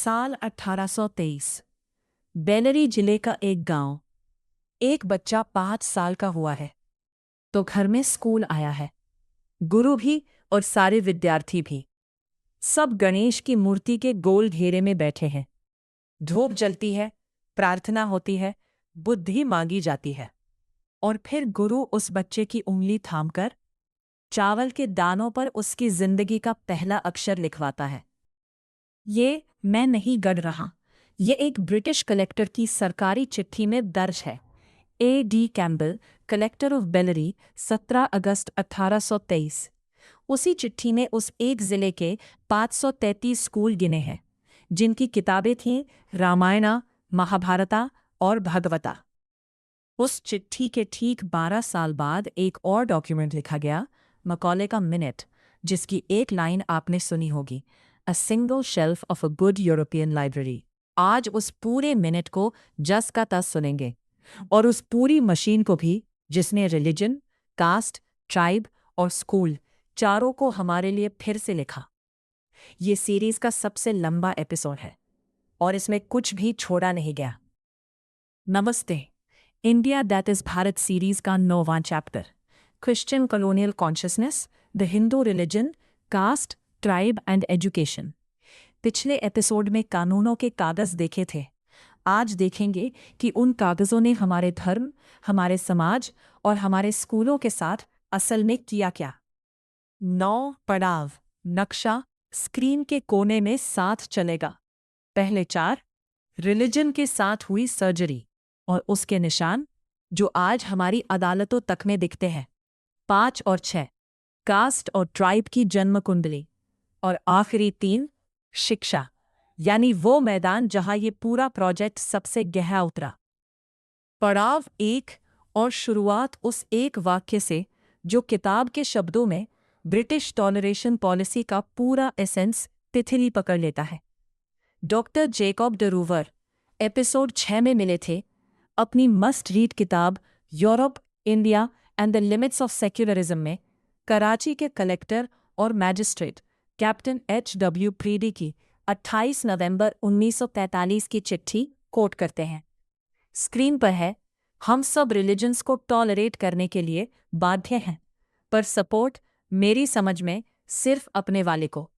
साल 1823। बेलरी जिले का एक गांव। एक बच्चा 5 साल का हुआ है तो घर में स्कूल आया है। गुरु भी और सारे विद्यार्थी भी। सब गणेश की मूर्ति के गोल घेरे में बैठे हैं। धूप जलती है, प्रार्थना होती है, बुद्धि मांगी जाती है। और फिर गुरु उस बच्चे की उंगली थामकर चावल के दानों पर उसकी जिंदगी का पहला अक्षर लिखवाता है। ये मैं नहीं गढ़ रहा, ये एक ब्रिटिश कलेक्टर की सरकारी चिट्ठी में दर्ज है। A.D. Campbell, collector of Bellary, 17 अगस्त 1823। उसी चिट्ठी में उस एक जिले के 533 स्कूल गिने हैं जिनकी किताबें थीं रामायणा, महाभारता और भगवता। उस चिट्ठी के ठीक 12 साल बाद एक और डॉक्यूमेंट लिखा गया, मकौले का मिनट, जिसकी एक लाइन आपने सुनी होगी, a single shelf of a good European library. आज उस पूरे मिनट को जस का तस सुनेंगे, और उस पूरी मशीन को भी, जिसने रिलीजन, कास्ट, ट्राइब और स्कूल चारों को हमारे लिए फिर से लिखा। ये सीरीज का सबसे लंबा एपिसोड है और इसमें कुछ भी छोड़ा नहीं गया। नमस्ते। India that is Bharat series का 9वां chapter, Christian colonial consciousness, the Hindu religion, caste, tribe and education. पिछले एपिसोड में कानूनों के कागज देखे थे। आज देखेंगे कि उन कागजों ने हमारे धर्म, हमारे समाज और हमारे स्कूलों के साथ असल में किया क्या। 9 पड़ाव। नक्शा स्क्रीन के कोने में साथ चलेगा। पहले 4 रिलीजन के साथ हुई सर्जरी और उसके निशान जो आज हमारी अदालतों तक में दिखते हैं। 5 और 6 कास्ट और ट्राइब की जन्म कुंडली। और आखिरी 3 शिक्षा, यानी वो मैदान जहां ये पूरा प्रोजेक्ट सबसे गहरा उतरा। पड़ाव 1 और शुरुआत उस एक वाक्य से जो किताब के शब्दों में ब्रिटिश टॉलरेशन पॉलिसी का पूरा एसेंस तिथली पकड़ लेता है। डॉक्टर जेकॉब ड रूवर एपिसोड 6 में मिले थे अपनी मस्ट रीड किताब Europe, India and the limits of secularism में कराची के कलेक्टर और मैजिस्ट्रेट कैप्टन H.W. प्रीडी की 28 नवंबर 1943 की चिट्ठी कोट करते हैं। स्क्रीन पर है, हम सब रिलीजन्स को टॉलरेट करने के लिए बाध्य हैं, पर सपोर्ट मेरी समझ में सिर्फ अपने वाले को।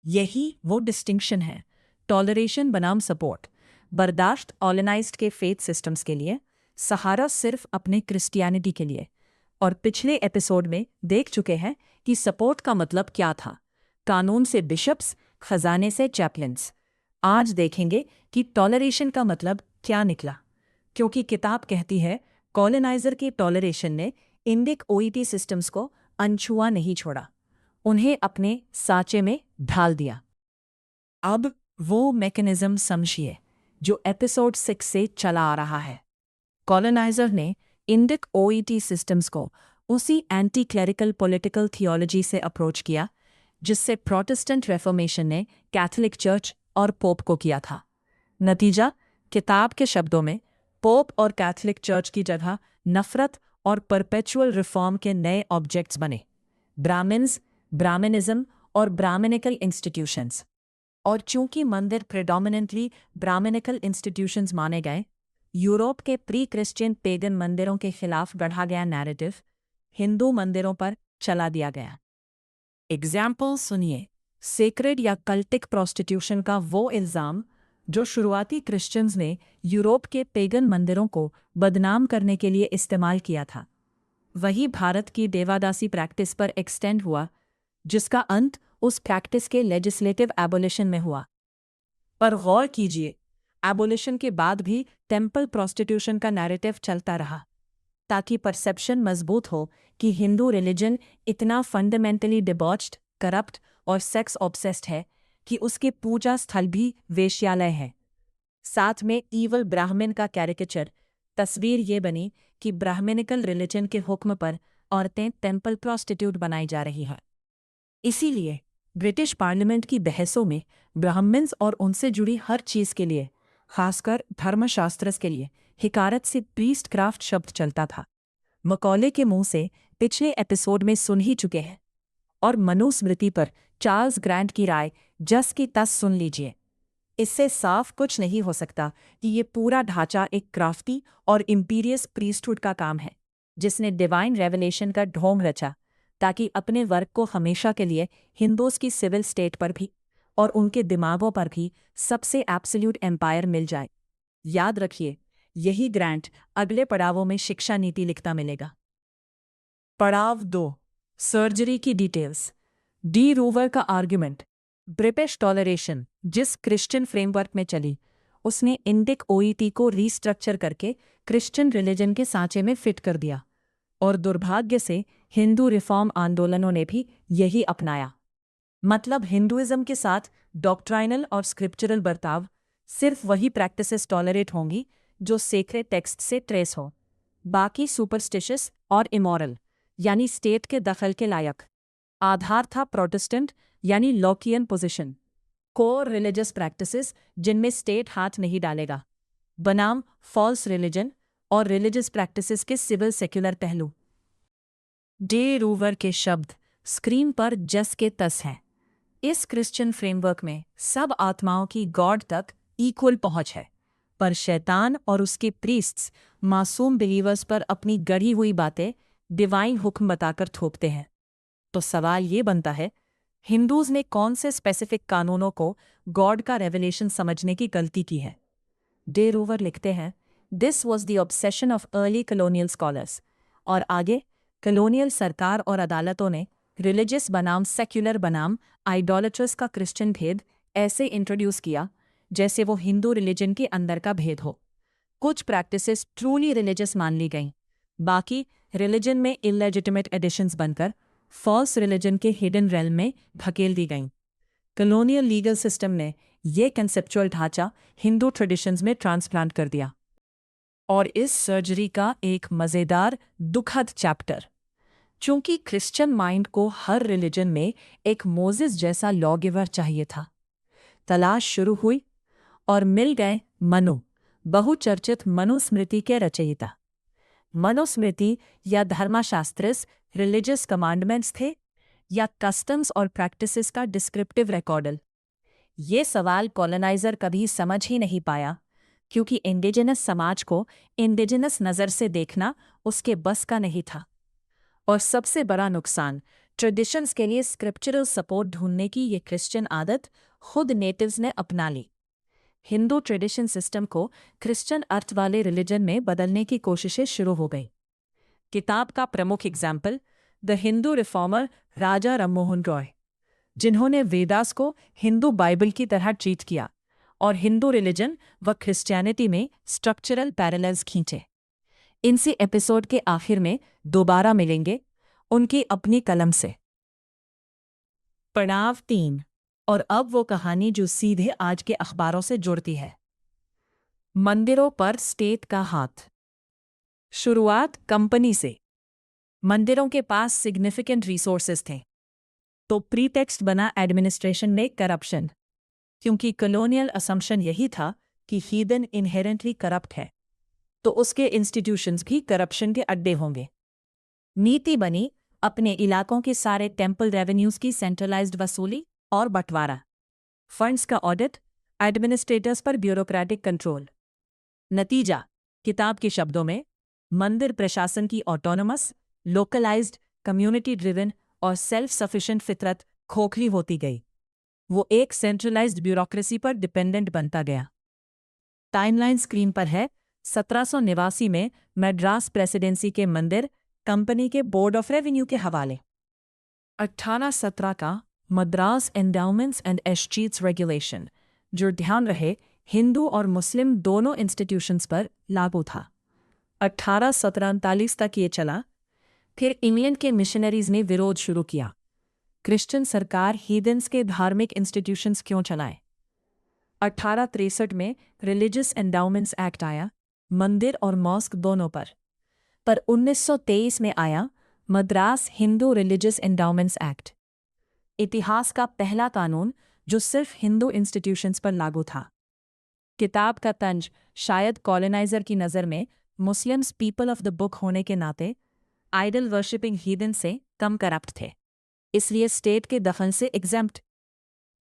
यही वो डिस्टिंक्शन है, टॉलरेशन बनाम सपोर्ट। बर्दाश्त ऑर्गेनाइज्ड के फेथ सिस्टम्स के लिए, सहारा सिर्फ अपने क्रिश्चियनिटी के लिए। और पिछले एपिसोड में देख चुके हैं कि सपोर्ट का मतलब क्या था, कानून से बिशप्स, खजाने से चैपलिन्स। आज देखेंगे कि टॉलरेशन का मतलब क्या निकला, क्योंकि किताब कहती है कॉलोनाइजर की टॉलरेशन ने इंडिक ओईटी सिस्टम्स को अनछुआ नहीं छोड़ा, उन्हें अपने साँचे में ढाल दिया। अब वो मैकेनिज्म समझिए जो एपिसोड 6 से चला आ रहा है। कॉलोनाइजर ने इंडिक ओईटी सिस्टम्स को उसी एंटी क्लेरिकल पॉलिटिकल थियोलॉजी से अप्रोच किया जिससे प्रोटेस्टेंट रेफॉर्मेशन ने कैथोलिक चर्च और पोप को किया था। नतीजा, किताब के शब्दों में, पोप और कैथोलिक चर्च की जगह नफरत और परपेचुअल रिफॉर्म के नए ऑब्जेक्ट्स बने, ब्राह्मण्स, ब्राह्मणिज्म और ब्राह्मणिकल इंस्टीट्यूशंस। और चूंकि मंदिर प्रेडोमिनेंटली ब्राह्मणिकल इंस्टीट्यूशंस माने गए, यूरोप के प्री क्रिश्चियन पेगन मंदिरों के खिलाफ गढ़ा गया नैरेटिव हिंदू मंदिरों पर चला दिया गया। एग्जाम्पल सुनिए। सेक्रेड या कल्टिक प्रोस्टिट्यूशन का वो इल्ज़ाम जो शुरुआती क्रिश्चियंस ने यूरोप के पेगन मंदिरों को बदनाम करने के लिए इस्तेमाल किया था, वही भारत की देवादासी प्रैक्टिस पर एक्सटेंड हुआ, जिसका अंत उस प्रैक्टिस के लेजिस्लेटिव एबोलिशन में हुआ। पर गौर कीजिए, एबोलिशन के बाद भी टेम्पल प्रोस्टिट्यूशन का नैरेटिव चलता रहा, ताकि परसेप्शन मजबूत हो कि हिंदू रिलीजन इतना फंडामेंटली डिबॉच्ड, करप्ट और सेक्स ऑब्सेस्ड है कि उसके पूजा स्थल भी वेश्यालय है। साथ में ईवल ब्राह्मण का कैरिकेचर, तस्वीर ये बनी कि ब्राह्मणिकल रिलीजन के हुक्म पर औरतें टेम्पल प्रोस्टिट्यूट बनाई जा रही हैं। इसीलिए ब्रिटिश पार्लियामेंट की बहसों में ब्राह्मण्स और उनसे जुड़ी हर चीज़ के लिए, खासकर धर्मशास्त्र के लिए, हिकारत से प्रीस्ट क्राफ्ट शब्द चलता था। मकौले के मुंह से पिछले एपिसोड में सुन ही चुके हैं, और मनुस्मृति पर चार्ल्स ग्रैंट की राय जस की तस सुन लीजिए। इससे साफ कुछ नहीं हो सकता कि ये पूरा ढांचा एक क्राफ्टी और इंपीरियस प्रीस्टहुड का काम है, जिसने डिवाइन रेवलेशन का ढोंग रचा ताकि अपने वर्क को हमेशा के लिए हिंदूज की सिविल स्टेट पर भी और उनके दिमागों पर भी सबसे एब्सोल्यूट एम्पायर मिल जाए। याद रखिए, यही ग्रांट अगले पड़ावों में शिक्षा नीति लिखता मिलेगा। पड़ाव 2, सर्जरी की डिटेल्स। डी रूवर का आर्ग्यूमेंट। ब्रिटिश टॉलरेशन जिस क्रिश्चियन फ्रेमवर्क में चली, उसने इंडिक ओईटी को रीस्ट्रक्चर करके क्रिश्चियन रिलीजन के सांचे में फिट कर दिया, और दुर्भाग्य से हिंदू रिफॉर्म आंदोलनों ने भी यही अपनाया। मतलब हिंदुइज्म के साथ डॉक्ट्राइनल और स्क्रिप्चरल बर्ताव, सिर्फ वही प्रैक्टिसेस टॉलरेट होंगी जो सेक्रेड टेक्स्ट से ट्रेस हो, बाकी सुपरस्टिशियस और इमोरल यानी स्टेट के दखल के लायक। आधार था प्रोटेस्टेंट यानी लॉकियन पोजीशन, कोर रिलीजियस प्रैक्टिसेस जिनमें स्टेट हाथ नहीं डालेगा, बनाम फॉल्स रिलीजन और रिलीजियस प्रैक्टिसेस के सिविल सेक्युलर पहलू। डे रूवर के शब्द स्क्रीन पर जस के तस हैं। इस क्रिश्चियन फ्रेमवर्क में सब आत्माओं की गॉड तक इक्वल पहुंच है, पर शैतान और उसके प्रीस्ट्स मासूम बिलीवर्स पर अपनी गढ़ी हुई बातें डिवाइन हुक्म बताकर थोपते हैं। तो सवाल ये बनता है, हिंदूज ने कौन से स्पेसिफिक कानूनों को गॉड का रेवलेशन समझने की गलती की है? डे रूवर लिखते हैं, this was the obsession of early colonial scholars. और आगे, कलोनियल सरकार और अदालतों ने रिलीजियस बनाम सेक्युलर बनाम आइडोलेट्रस का क्रिश्चियन भेद ऐसे इंट्रोड्यूस किया जैसे वो हिंदू रिलीजन के अंदर का भेद हो। कुछ प्रैक्टिसेस ट्रूली रिलीजियस मान ली गईं, बाकी रिलीजन में इलेजिटिमेट एडिशंस बनकर फॉल्स रिलीजन के हिडन रेल्म में धकेल दी गईं। कलोनियल लीगल सिस्टम ने ये कंसेप्चुअल ढांचा हिंदू ट्रेडिशंस में ट्रांसप्लांट कर दिया। और इस सर्जरी का एक मज़ेदार दुखद चैप्टर, चूंकि क्रिश्चियन माइंड को हर रिलीजन में एक मोजिस जैसा लॉगिवर चाहिए था, तलाश शुरू हुई और मिल गए मनु, बहुचर्चित मनुस्मृति के रचयिता। मनुस्मृति या धर्मशास्त्रस रिलीजियस कमांडमेंट्स थे या कस्टम्स और प्रैक्टिसेस का डिस्क्रिप्टिव रिकॉर्डल? ये सवाल कॉलोनाइजर कभी समझ ही नहीं पाया, क्योंकि इंडिजिनस समाज को इंडिजिनस नज़र से देखना उसके बस का नहीं था। और सबसे बड़ा नुकसान, ट्रेडिशंस के लिए स्क्रिप्चरल सपोर्ट ढूंढने की ये क्रिश्चियन आदत खुद नेटिव्स ने अपना ली। हिंदू ट्रेडिशन सिस्टम को क्रिश्चियन अर्थ वाले रिलीजन में बदलने की कोशिशें शुरू हो गई। किताब का प्रमुख example the Hindu reformer Raja Rammohan Roy, जिन्होंने वेदास को हिंदू बाइबल की तरह ट्रीट किया और हिंदू रिलीजन व क्रिश्चियनिटी में स्ट्रक्चरल पैरेलल्स खींचे। इनसे एपिसोड के आखिर में दोबारा मिलेंगे उनकी अपनी कलम से। पड़ाव 3, और अब वो कहानी जो सीधे आज के अखबारों से जुड़ती है, मंदिरों पर स्टेट का हाथ। शुरुआत कंपनी से। मंदिरों के पास सिग्निफिकेंट रिसोर्सेज थे, तो प्रीटेक्स्ट बना एडमिनिस्ट्रेशन में करप्शन, क्योंकि कॉलोनियल असम्पशन यही था कि हीदन इनहेरेंटली करप्ट है, तो उसके इंस्टीट्यूशंस भी करप्शन के अड्डे होंगे। नीति बनी अपने इलाकों के सारे टेम्पल रेवेन्यूज की सेंट्रलाइज्ड वसूली और बंटवारा, फंड्स का ऑडिट, एडमिनिस्ट्रेटर्स पर ब्यूरोक्रेटिक कंट्रोल। नतीजा, किताब के शब्दों में, मंदिर प्रशासन की ऑटोनमस, लोकलाइज्ड, कम्युनिटी ड्रिवन और सेल्फ सफिशिएंट फितरत खोखली होती गई। वो एक सेंट्रलाइज्ड ब्यूरोक्रेसी पर डिपेंडेंट बनता गया। टाइमलाइन स्क्रीन पर है। 1789 में मद्रास प्रेसिडेंसी के मंदिर कंपनी के बोर्ड ऑफ रेवेन्यू के हवाले। 1817 का Madras endowments and estates regulation, जो ध्यान रहे हिंदू और मुस्लिम दोनों इंस्टीट्यूशंस पर लागू था। 1847 तक ये चला। फिर इंग्लैंड के मिशनरीज ने विरोध शुरू किया। क्रिश्चियन सरकार हीदन्स के धार्मिक इंस्टीट्यूशंस क्यों चलाए? 1863 में रिलीजियस एंडाउमेंट्स एक्ट आया, मंदिर और मॉस्क दोनों पर। 1923 में आया Madras Hindu religious endowments act, इतिहास का पहला कानून जो सिर्फ हिंदू इंस्टीट्यूशंस पर लागू था। किताब का तंज शायद कॉलोनाइजर की नज़र में Muslims people of the book होने के नाते आइडल वर्शिपिंग हीदन से कम करप्ट थे, इसलिए स्टेट के दखल से एग्जेम्प्ट।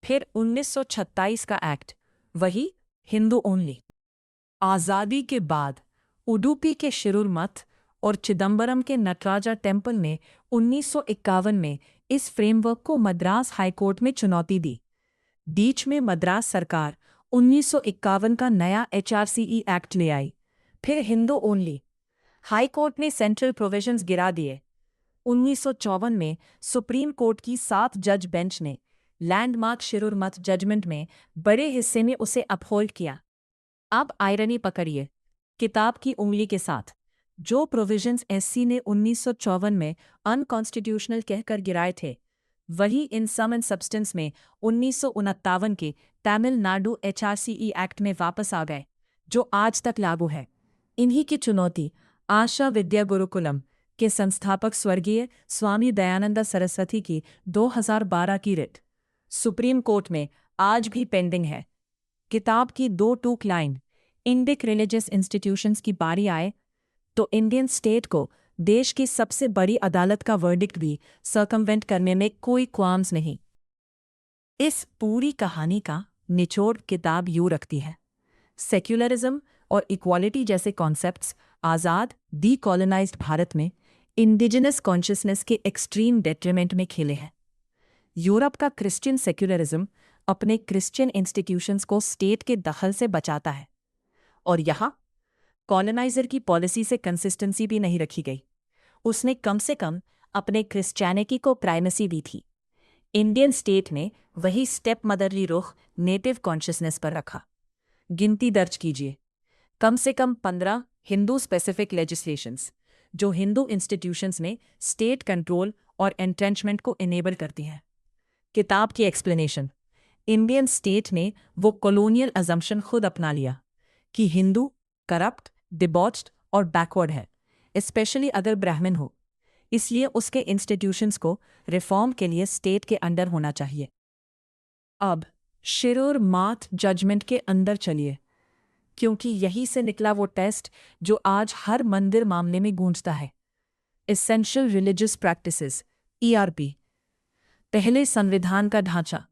फिर 1926 का एक्ट, वही हिंदू ओनली। आज़ादी के बाद उडुपी के शिरूर मठ और चिदंबरम के नटराजा टेम्पल ने 1951 में इस फ्रेमवर्क को मद्रास हाईकोर्ट में चुनौती दी। बीच में मद्रास सरकार 1951 का नया HRCE एक्ट ले आई, फिर हिंदू ओनली। हाईकोर्ट ने सेंट्रल प्रोविजंस गिरा दिए। 1954 में सुप्रीम कोर्ट की 7 जज बेंच ने लैंडमार्क शिरूर मठ जजमेंट में बड़े हिस्से में उसे अपहोल्ड किया। अब आयरनी पकड़िए, किताब की उंगली के साथ जो प्रोविजंस SC ने 1954 में अनकॉन्स्टिट्यूशनल कहकर गिराए थे, वही इन सम एंड सब्सटेंस में 1959 के तमिलनाडु HRCE एक्ट में वापस आ गए, जो आज तक लागू है। इन्हीं की चुनौती आशा विद्या गुरुकुलम के संस्थापक स्वर्गीय स्वामी दयानंद सरस्वती की 2012 की रिट सुप्रीम कोर्ट में आज भी पेंडिंग है। किताब की 2 टूक लाइन, इंडिक रिलीजियस इंस्टीट्यूशंस की बारी आए तो इंडियन स्टेट को देश की सबसे बड़ी अदालत का वर्डिक्ट भी सर्कमवेंट करने में कोई क्वाम्स नहीं। इस पूरी कहानी का निचोड़ किताब यूं रखती है। सेक्युलरिज्म और इक्वालिटी जैसे कॉन्सेप्ट्स आज़ाद डीकॉलोनाइज्ड भारत में इंडिजिनस कॉन्शियसनेस के एक्सट्रीम डेट्रीमेंट में खेले हैं। यूरोप का क्रिश्चियन सेक्युलरिज्म अपने क्रिश्चियन इंस्टीट्यूशंस को स्टेट के दखल से बचाता है, और यहाँ कॉलोनाइजर की पॉलिसी से कंसिस्टेंसी भी नहीं रखी गई। उसने कम से कम अपने क्रिश्चियनिटी को प्राइमेसी दी थी। इंडियन स्टेट ने वही स्टेप मदरली रुख नेटिव कॉन्शियसनेस पर रखा। गिनती दर्ज कीजिए, कम से कम 15 हिंदू स्पेसिफिक लेजिस्लेशंस जो हिंदू इंस्टीट्यूशंस में स्टेट कंट्रोल और एंट्रेंचमेंट को इनेबल करती हैं। किताब की एक्सप्लेनेशन, इंडियन स्टेट ने वो कॉलोनियल अजम्पशन खुद अपना लिया कि हिंदू करप्ट, डिबॉच्ड और बैकवर्ड है, स्पेशली अगर ब्राह्मण हो, इसलिए उसके इंस्टीट्यूशंस को रिफॉर्म के लिए स्टेट के अंडर होना चाहिए। अब शिरूर मठ जजमेंट के अंदर चलिए, क्योंकि यही से निकला वो टेस्ट जो आज हर मंदिर मामले में गूंजता है। Essential religious practices ERP। पहले संविधान का ढांचा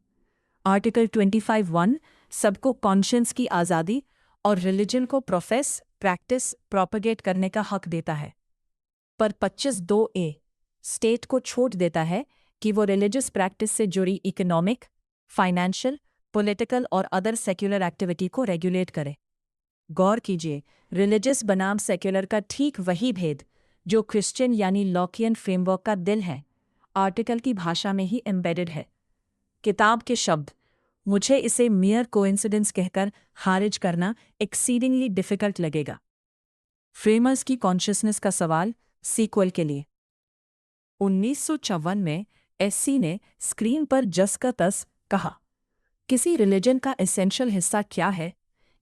आर्टिकल 25(1) सबको कॉन्शियंस की आज़ादी और रिलीजन को प्रोफेस, प्रैक्टिस, प्रोपगेट करने का हक देता है, पर 25(2)A स्टेट को छूट देता है कि वो रिलीजियस प्रैक्टिस से जुड़ी इकोनॉमिक, फाइनेंशियल, पॉलिटिकल और अदर सेक्युलर एक्टिविटी को रेगुलेट करे। गौर कीजिए, रिलीजियस बनाम सेक्युलर का ठीक वही भेद जो क्रिश्चियन यानी लॉकियन फ्रेमवर्क का दिल है, आर्टिकल की भाषा में ही एम्बेडेड है। किताब के शब्द, मुझे इसे मियर कोइंसिडेंस कहकर खारिज करना एक्सीडिंगली डिफिकल्ट लगेगा। फ्रेमर्स की कॉन्शियसनेस का सवाल सीक्वल के लिए। 1954 में SC ने स्क्रीन पर जस का तस कहा, किसी रिलीजन का एसेंशियल हिस्सा क्या है,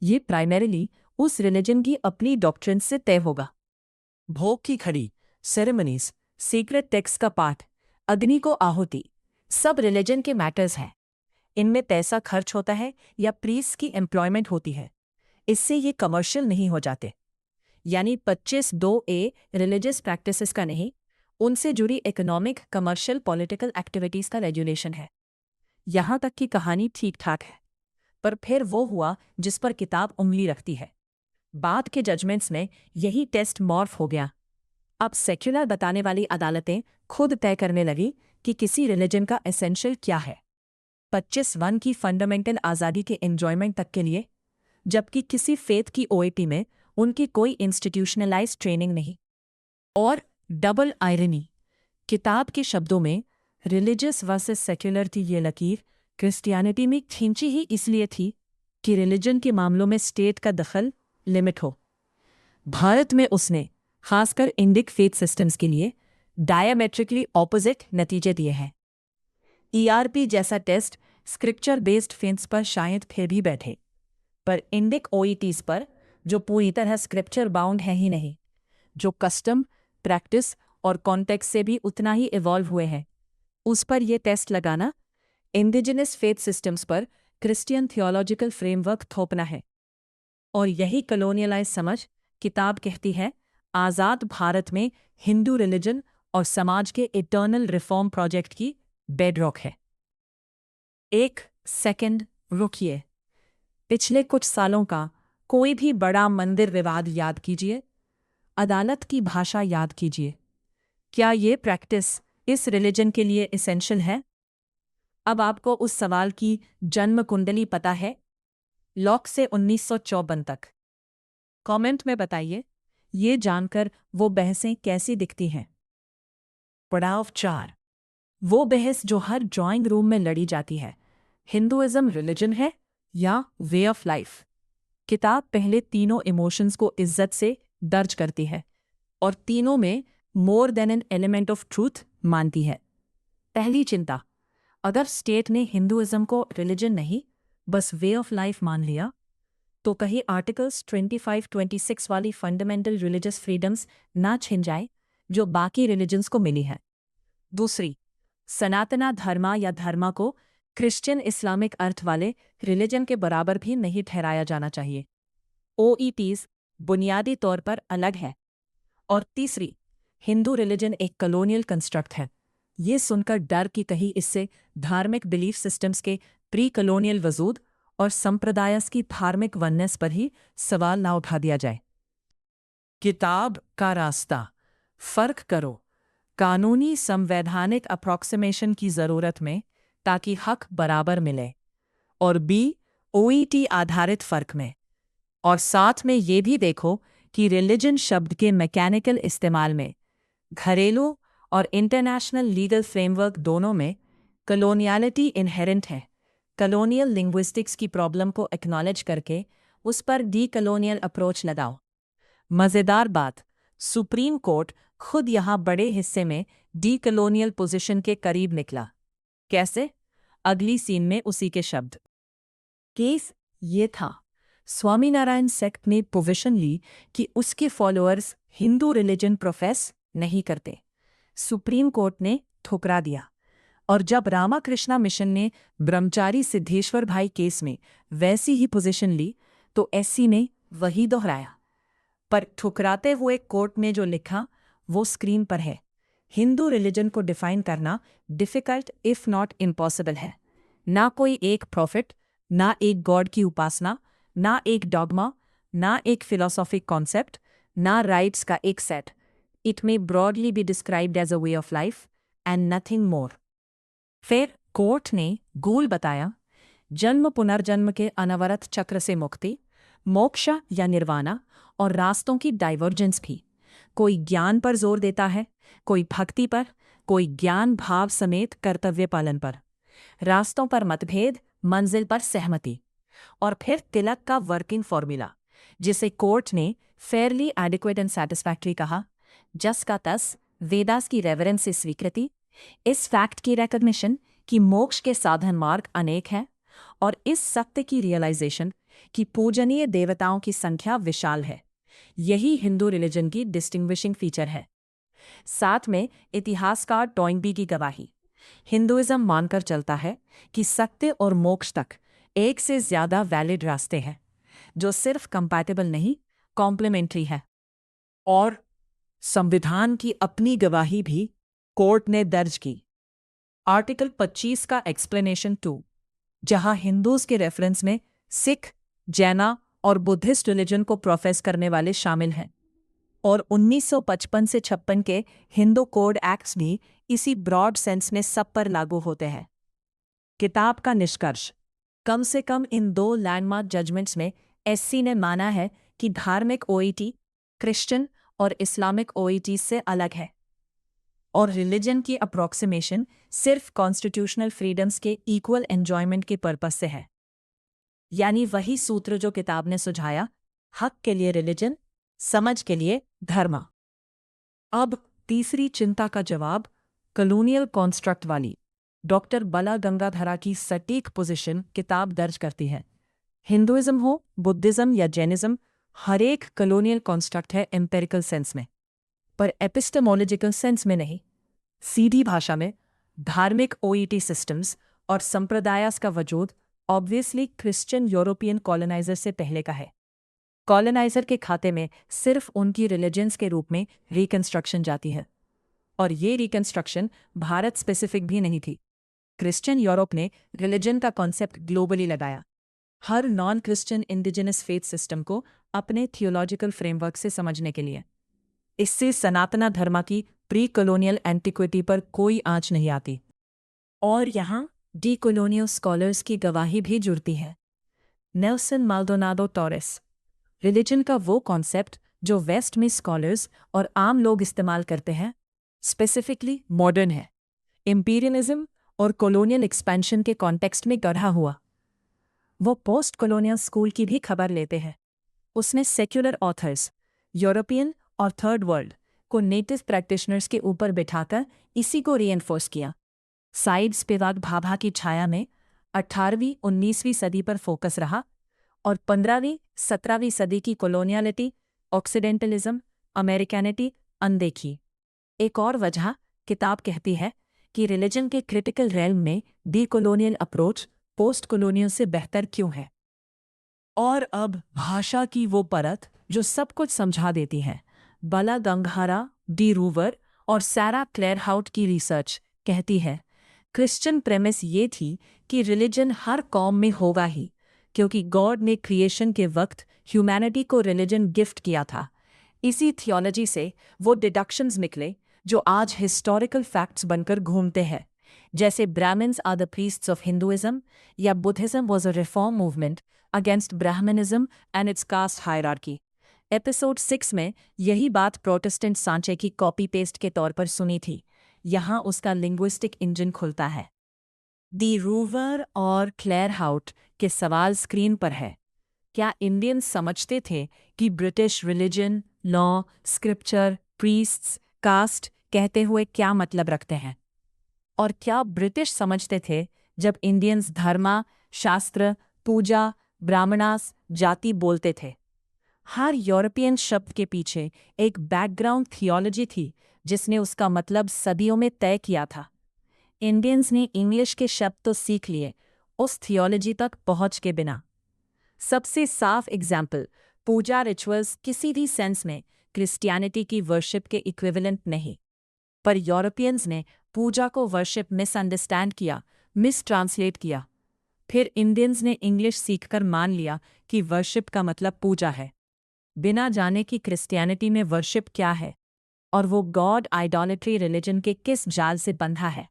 ये प्राइमरीली उस रिलीजन की अपनी डॉक्ट्रिन से तय होगा। भोग की खड़ी, सेरेमनीज, सीक्रेट टेक्स्ट का पाठ, अग्नि को आहुति, सब रिलीजन के मैटर्स हैं। इनमें पैसा खर्च होता है या प्रीस्ट की एम्प्लॉयमेंट होती है, इससे ये कमर्शियल नहीं हो जाते। यानी 25(2)A रिलीजियस प्रैक्टिसेस का नहीं, उनसे जुड़ी इकोनॉमिक, कमर्शियल, पॉलिटिकल एक्टिविटीज़ का रेगुलेशन है। यहाँ तक की कहानी ठीक ठाक है, पर फिर वो हुआ जिस पर किताब उंगली रखती है। बाद के जजमेंट्स में यही टेस्ट मॉर्फ हो गया। अब सेक्युलर बताने वाली अदालतें खुद तय करने लगी कि किसी रिलीजन का एसेंशियल क्या है, 25(1) की फंडामेंटल आज़ादी के एन्जॉयमेंट तक के लिए, जबकि किसी फेथ की OAP में उनकी कोई इंस्टीट्यूशनलाइज्ड ट्रेनिंग नहीं। और डबल आयरनी, किताब के शब्दों में रिलीजियस वर्सेस सेक्युलर थी ये लकीर क्रिश्चियनिटी में खींची ही इसलिए थी कि रिलीजन के मामलों में स्टेट का दखल लिमिट हो। भारत में उसने खासकर इंडिक फेथ सिस्टम्स के लिए डायमेट्रिकली ऑपोजिट नतीजे दिए हैं। ERP जैसा टेस्ट स्क्रिप्चर बेस्ड फेथ्स पर शायद फिर भी बैठे, पर इंडिक OETs पर, जो पूरी तरह स्क्रिप्चर बाउंड है ही नहीं, जो कस्टम, प्रैक्टिस और कॉन्टेक्स्ट से भी उतना ही इवॉल्व हुए हैं, उस पर यह टेस्ट लगाना इंडिजिनस फेथ सिस्टम्स पर क्रिश्चियन थियोलॉजिकल फ्रेमवर्क थोपना है। और यही कलोनियलाइज समझ, किताब कहती है, आज़ाद भारत में हिंदू रिलीजन और समाज के इटर्नल रिफॉर्म प्रोजेक्ट की बेडरॉक है। एक सेकंड रुकिए, पिछले कुछ सालों का कोई भी बड़ा मंदिर विवाद याद कीजिए, अदालत की भाषा याद कीजिए। क्या ये प्रैक्टिस इस रिलीजन के लिए एसेंशियल है? अब आपको उस सवाल की जन्म कुंडली पता है? लॉक से 1954 तक। कमेंट में बताइए, ये जानकर वो बहसें कैसी दिखती हैं। पड़ाव 4, वो बहस जो हर ड्राइंग रूम में लड़ी जाती है। हिंदुइज्म रिलीजन है या वे ऑफ लाइफ? किताब पहले तीनों इमोशंस को इज्जत से दर्ज करती है और तीनों में more than an element of truth मानती है। पहली चिंता, अगर स्टेट ने हिंदुइज्म को रिलीजन नहीं बस वे ऑफ लाइफ मान लिया तो कहीं आर्टिकल्स 25-26 वाली फंडामेंटल रिलीजियस फ्रीडम्स ना छिन जाए जो बाकी रिलीजन्स को मिली है। दूसरी, सनातना धर्मा या धर्मा को क्रिश्चियन इस्लामिक अर्थ वाले रिलीजन के बराबर भी नहीं ठहराया जाना चाहिए। ओईटीज बुनियादी तौर पर अलग है। और तीसरी, हिंदू रिलीजन एक कॉलोनियल कंस्ट्रक्ट है। ये सुनकर डर कि कहीं इससे धार्मिक बिलीफ सिस्टम्स के प्री कॉलोनियल वजूद और संप्रदायस की धार्मिक वननेस पर ही सवाल ना उठा दिया जाए। किताब का रास्ता, फर्क करो कानूनी संवैधानिक अप्रॉक्सिमेशन की ज़रूरत में ताकि हक बराबर मिले, और बी ओईटी आधारित फ़र्क में। और साथ में ये भी देखो कि रिलीजन शब्द के मैकेनिकल इस्तेमाल में घरेलू और इंटरनेशनल लीगल फ्रेमवर्क दोनों में कॉलोनियलिटी इनहेरेंट है। कॉलोनियल लिंग्विस्टिक्स की प्रॉब्लम को एक्नॉलेज करके उस पर डी कॉलोनियल अप्रोच लगाओ। मज़ेदार बात, सुप्रीम कोर्ट खुद यहाँ बड़े हिस्से में डी कॉलोनियल पोजीशन के करीब निकला। कैसे? अगली सीन में उसी के शब्द। केस ये था, स्वामीनारायण सेक्ट ने पोजीशन ली कि उसके फॉलोअर्स हिंदू रिलीजन प्रोफेस नहीं करते। सुप्रीम कोर्ट ने ठुकरा दिया। और जब रामाकृष्णा मिशन ने ब्रह्मचारी सिद्धेश्वर भाई केस में वैसी ही पोजीशन ली तो एससी ने वही दोहराया। पर ठुकराते हुए कोर्ट ने जो लिखा वो स्क्रीन पर है। हिंदू रिलीजन को डिफाइन करना डिफिकल्ट इफ नॉट इम्पॉसिबल है। ना कोई एक प्रॉफिट, ना एक गॉड की उपासना, ना एक डॉगमा, ना एक फिलोसॉफिक कॉन्सेप्ट, ना राइट्स का एक सेट। It may broadly be described as a way of life and nothing more. फिर कोर्ट ने गोल बताया, जन्म पुनर्जन्म के अनवरत चक्र से मुक्ति, मोक्ष या निर्वाणा और रास्तों की डाइवर्जेंस भी। कोई ज्ञान पर जोर देता है, कोई भक्ति पर, कोई ज्ञान भाव समेत कर्तव्य पालन पर। रास्तों पर मतभेद, मंजिल पर सहमति। और फिर तिलक का वर्किंग फॉर्मूला, जिसे कोर्ट ने फेयरली एडिक्वेट एंड सेटिस्फैक्ट्री कहा। जस का तस, वेदास की रेवरेंस से स्वीकृति, इस फैक्ट की रिकॉग्निशन कि मोक्ष के साधन मार्ग अनेक हैं, और इस सत्य की रियलाइजेशन कि पूजनीय देवताओं की संख्या विशाल है। यही हिंदू रिलीजन की डिस्टिंग्विशिंग फीचर है। साथ में इतिहासकार टॉइंबी की गवाही। हिंदुइज्म मानकर चलता है कि सत्य और मोक्ष तक एक से ज्यादा वैलिड रास्ते हैं, जो सिर्फ कंपैटिबल नहीं, कॉम्प्लीमेंट्री है। और संविधान की अपनी गवाही भी कोर्ट ने दर्ज की। आर्टिकल 25 का एक्सप्लेनेशन 2, जहां हिंदूज के रेफरेंस में सिख, जैना और बुद्धिस्ट रिलीजन को प्रोफेस करने वाले शामिल हैं। और 1955 से 56 के हिंदू कोड एक्ट्स भी इसी ब्रॉड सेंस में सब पर लागू होते हैं। किताब का निष्कर्ष, कम से कम इन दो लैंडमार्क जजमेंट्स में एससी ने माना है कि धार्मिक ओईटी क्रिश्चियन और इस्लामिक ओईटी से अलग है, और रिलीजन की अप्रॉक्सिमेशन सिर्फ कॉन्स्टिट्यूशनल फ्रीडम्स के इक्वल एन्जॉयमेंट के पर्पस से है। यानी वही सूत्र जो किताब ने सुझाया, हक के लिए रिलीजन, समझ के लिए धर्म। अब तीसरी चिंता का जवाब, कॉलोनियल कॉन्स्ट्रक्ट वाली डॉक्टर बला गंगाधरा की सटीक पोजीशन किताब दर्ज करती है। हिंदुइज्म हो, बुद्धिज्म या जैनिज्म, हर एक कॉलोनियल कॉन्स्ट्रक्ट है एम्पेरिकल सेंस में, पर एपिस्टेमोलॉजिकल सेंस में नहीं। सीधी भाषा में धार्मिक ओईटी सिस्टम्स और संप्रदायस का वजूद ऑब्वियसली क्रिश्चियन यूरोपियन कॉलोनाइजर से पहले का है। कॉलोनाइजर के खाते में सिर्फ उनकी रिलीजन्स के रूप में रिकंस्ट्रक्शन जाती है, और ये रिकंस्ट्रक्शन भारत स्पेसिफिक भी नहीं थी। क्रिश्चियन यूरोप ने रिलीजन का कॉन्सेप्ट ग्लोबली लगाया। हर non Christian indigenous faith system को अपने थियोलॉजिकल फ्रेमवर्क से समझने के लिए। इससे सनातन धर्म की प्री कॉलोनियल एंटिक्विटी पर कोई आंच नहीं आती। और यहाँ डी कॉलोनियल स्कॉलर्स की गवाही भी जुड़ती है। नेल्सन माल्डोनाडो टोरेस, रिलीजन का वो कॉन्सेप्ट जो वेस्ट में स्कॉलर्स और आम लोग इस्तेमाल करते हैं, स्पेसिफिकली मॉडर्न है, इंपीरियलिज्म और कॉलोनियल एक्सपेंशन के कॉन्टेक्स्ट में गढ़ा हुआ। वो पोस्ट कॉलोनियल स्कूल की भी खबर लेते हैं। उसने सेक्युलर ऑथर्स, यूरोपियन और थर्ड वर्ल्ड को नेटिव प्रैक्टिशनर्स के ऊपर बिठाकर इसी को रीएनफोर्स किया। साइड स्पिवाक भाभा की छाया में 18वीं 19वीं सदी पर फोकस रहा और 15वीं 17वीं सदी की कॉलोनियलिटी, ऑक्सीडेंटलिज्म, अमेरिकैनिटी अनदेखी। एक और वजह किताब कहती है कि रिलीजन के क्रिटिकल रेल्म में D colonial approach post colonial से बेहतर क्यों है। और अब भाषा की वो परत जो सब कुछ समझा देती है। बला गंगहारा, डी रूवर और सैरा क्लेयर हाउट की रिसर्च कहती है क्रिश्चियन प्रेमिस ये थी कि रिलीजन हर कौम में होगा ही, क्योंकि गॉड ने क्रिएशन के वक्त ह्यूमैनिटी को रिलीजन गिफ्ट किया था। इसी थियोलॉजी से वो डिडक्शंस निकले जो आज हिस्टोरिकल फैक्ट्स बनकर घूमते हैं, जैसे Brahmins are the priests of Hinduism या Buddhism was a reform movement against Brahminism and its caste hierarchy. Episode 6 में यही बात प्रोटेस्टेंट सांचे की कॉपी पेस्ट के तौर पर सुनी थी। यहाँ उसका लिंग्विस्टिक इंजन खुलता है। दी रूवर और क्लेयर हाउट के सवाल स्क्रीन पर है। क्या इंडियंस समझते थे कि British religion, law, scripture, priests, caste कहते हुए क्या मतलब रखते हैं? और क्या ब्रिटिश समझते थे जब इंडियंस धर्मा, शास्त्र, पूजा, ब्राह्मणास, जाति बोलते थे? हर यूरोपियन शब्द के पीछे एक बैकग्राउंड थियोलॉजी थी जिसने उसका मतलब सदियों में तय किया था। इंडियंस ने इंग्लिश के शब्द तो सीख लिए, उस थियोलॉजी तक पहुंच के बिना। सबसे साफ एग्जाम्पल, पूजा रिचुअल्स किसी भी सेंस में क्रिश्चियनिटी की वर्शिप के इक्विवेलेंट नहीं, पर यूरोपियंस ने पूजा को वर्शिप मिसअंडरस्टैंड किया, मिस ट्रांसलेट किया। फिर इंडियंस ने इंग्लिश सीखकर मान लिया कि वर्शिप का मतलब पूजा है, बिना जाने कि क्रिश्चियनिटी में वर्शिप क्या है और वो गॉड आइडोलेट्री रिलीजन के किस जाल से बंधा है।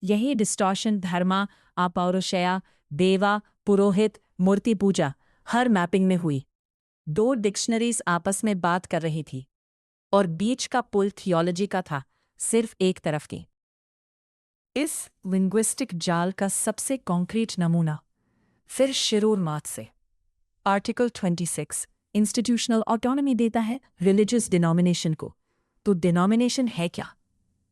यही डिस्टॉर्शन धर्मा, अपौरुषेय, देवा, पुरोहित, मूर्ति पूजा हर मैपिंग में हुई। दो डिक्शनरीज आपस में बात कर रही थी और बीच का पुल थियोलॉजी का था, सिर्फ एक तरफ की। इस लिंग्विस्टिक जाल का सबसे कॉन्क्रीट नमूना फिर शिरूर मात से। आर्टिकल 26 इंस्टीट्यूशनल ऑटोनॉमी देता है रिलीजियस डिनोमिनेशन को। तो डिनोमिनेशन है क्या?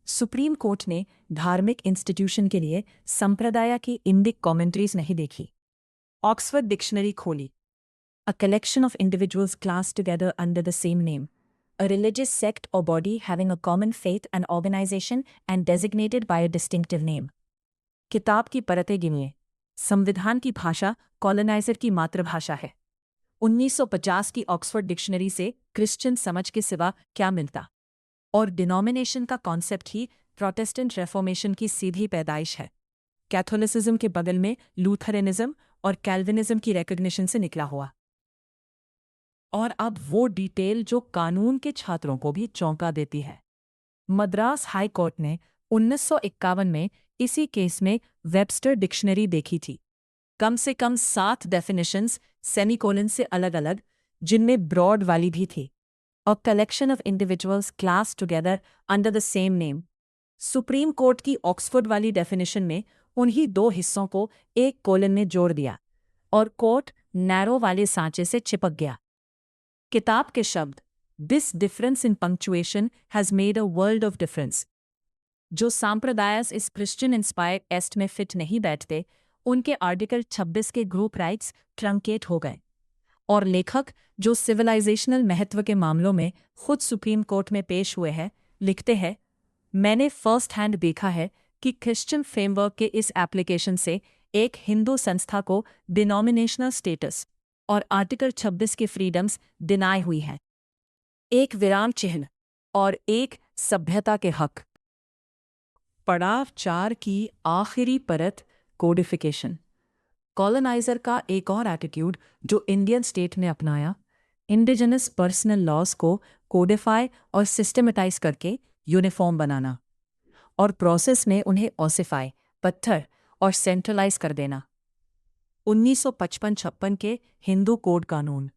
सुप्रीम कोर्ट ने धार्मिक इंस्टीट्यूशन के लिए संप्रदाय की इंडिक कमेंट्रीज नहीं देखी। ऑक्सफोर्ड डिक्शनरी खोली। A collection of individuals class together under the same name, a religious sect or body having a common faith and organization and designated by a distinctive name। किताब की परतें गिनिए। संविधान की भाषा coloniser की मातृभाषा है। 1950 की ऑक्सफोर्ड डिक्शनरी से क्रिश्चियन समझ के सिवा क्या मिलता? और डिनोमिनेशन का कॉन्सेप्ट ही प्रोटेस्टेंट रेफॉर्मेशन की सीधी पैदाइश है। कैथोलिसिज्म के बगल में लूथरनिज्म और कैल्विनिज्म की रिकॉग्निशन से निकला हुआ। और अब वो डिटेल जो कानून के छात्रों को भी चौंका देती है। मद्रास हाई कोर्ट ने 1951 में इसी केस में वेबस्टर डिक्शनरी देखी थी। कम से कम 7 डेफिनेशंस सेमीकोलन से अलग अलग, जिनमें ब्रॉड वाली भी थी। A collection of individuals class together under the same name. Supreme court की ऑक्सफोर्ड वाली डेफिनेशन में उन्हीं 2 हिस्सों को एक कोलन में जोड़ दिया और कोर्ट नैरो वाले सांचे से चिपक गया। किताब के शब्द this difference in punctuation has made a world of difference. जो सांप्रदायस इस क्रिश्चियन इंस्पायर्ड एस्ट में फिट नहीं बैठते, उनके आर्टिकल 26 के ग्रुप राइट्स ट्रंकेट हो गए। और लेखक जो सिविलाइजेशनल महत्व के मामलों में खुद सुप्रीम कोर्ट में पेश हुए हैं, लिखते हैं, मैंने फर्स्ट हैंड देखा है कि क्रिश्चियन फ्रेमवर्क के इस एप्लीकेशन से एक हिंदू संस्था को डिनोमिनेशनल स्टेटस और आर्टिकल 26 की फ्रीडम्स डिनाई हुई हैं। एक विराम चिन्ह और एक सभ्यता के हक। पड़ाव 4 की आखिरी परत कोडिफिकेशन। कॉलोनाइजर का एक और एटीट्यूड जो इंडियन स्टेट ने अपनाया, इंडिजिनस पर्सनल लॉज को कोडिफाई और सिस्टमेटाइज करके यूनिफॉर्म बनाना और प्रोसेस में उन्हें ऑसिफाई, पत्थर और सेंट्रलाइज कर देना। 1955-56 के हिंदू कोड कानून,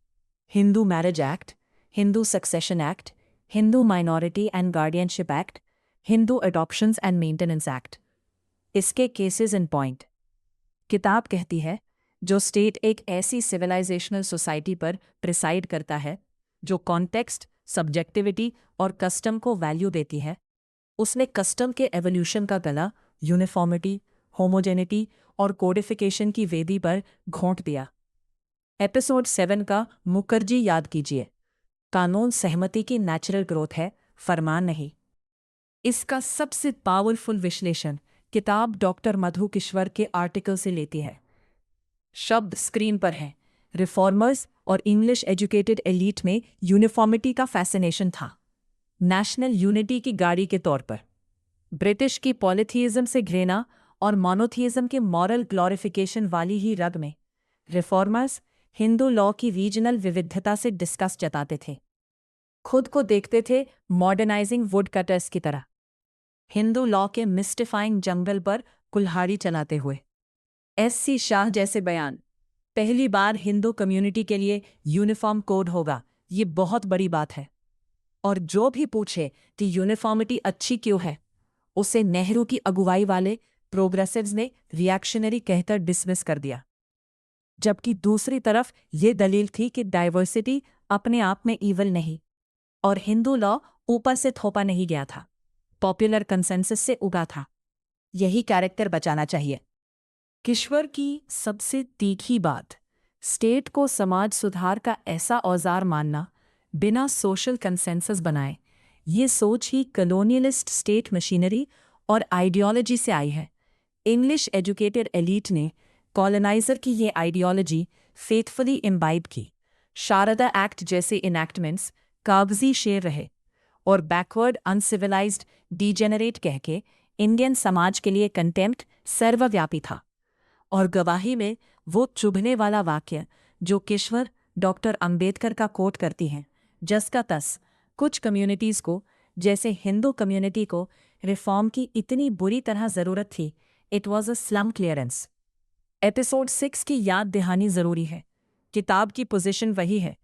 Hindu marriage act, Hindu succession act, Hindu minority and guardianship act, Hindu adoptions and maintenance act. इसके केसेस इन पॉइंट। किताब कहती है जो स्टेट एक ऐसी सिविलाइजेशनल सोसाइटी पर प्रिसाइड करता है जो कॉन्टेक्स्ट, सब्जेक्टिविटी और कस्टम को वैल्यू देती है, उसने कस्टम के एवोल्यूशन का गला यूनिफॉर्मिटी, होमोजेनिटी और कोडिफिकेशन की वेदी पर घोंट दिया। एपिसोड 7 का मुखर्जी याद कीजिए। कानून सहमति की नेचुरल ग्रोथ है, फरमान नहीं। इसका सबसे पावरफुल विश्लेषण किताब डॉक्टर मधु किश्वर के आर्टिकल से लेती है। शब्द स्क्रीन पर हैं। रिफॉर्मर्स और इंग्लिश एजुकेटेड एलीट में यूनिफॉर्मिटी का फैसिनेशन था, नेशनल यूनिटी की गाड़ी के तौर पर। ब्रिटिश की पॉलिथिज्म से घृणा और मोनोथिज्म के मॉरल ग्लोरिफिकेशन वाली ही रग में रिफॉर्मर्स हिंदू लॉ की रीजनल विविधता से डिस्कस जताते थे। खुद को देखते थे मॉडर्नाइजिंग वुड कटर्स की तरह, हिंदू लॉ के मिस्टिफाइंग जंगल पर कुल्हाड़ी चलाते हुए। S.C. शाह जैसे बयान, पहली बार हिंदू कम्युनिटी के लिए यूनिफॉर्म कोड होगा, ये बहुत बड़ी बात है। और जो भी पूछे कि यूनिफॉर्मिटी अच्छी क्यों है, उसे नेहरू की अगुवाई वाले प्रोग्रेसिव्स ने रिएक्शनरी कहकर डिसमिस कर दिया। जबकि दूसरी तरफ ये दलील थी कि डाइवर्सिटी अपने आप में ईवल नहीं और हिंदू लॉ ऊपर से थोपा नहीं गया था, पॉपुलर कंसेंसस से उगा था। यही कैरेक्टर बचाना चाहिए। किश्वर की सबसे तीखी बात, स्टेट को समाज सुधार का ऐसा औजार मानना बिना सोशल कंसेंसस बनाए, ये सोच ही कलोनियलिस्ट स्टेट मशीनरी और आइडियोलॉजी से आई है। इंग्लिश एजुकेटेड एलीट ने कॉलोनाइजर की ये आइडियोलॉजी फेथफुली इम्बाइब की। शारदा एक्ट जैसे इनैक्टमेंट्स कागजी शेर रहे और बैकवर्ड अनसिविलाइज्ड डीजेनरेट कह के इंडियन समाज के लिए कंटेम्प्ट सर्वव्यापी था। और गवाही में वो चुभने वाला वाक्य जो किश्वर डॉक्टर अंबेडकर का कोट करती हैं, जस का तस कुछ कम्युनिटीज़ को, जैसे हिंदू कम्युनिटी को रिफॉर्म की इतनी बुरी तरह ज़रूरत थी, it was a slum clearance. Episode 6 की याद दहानी ज़रूरी है। किताब की पोजीशन वही है।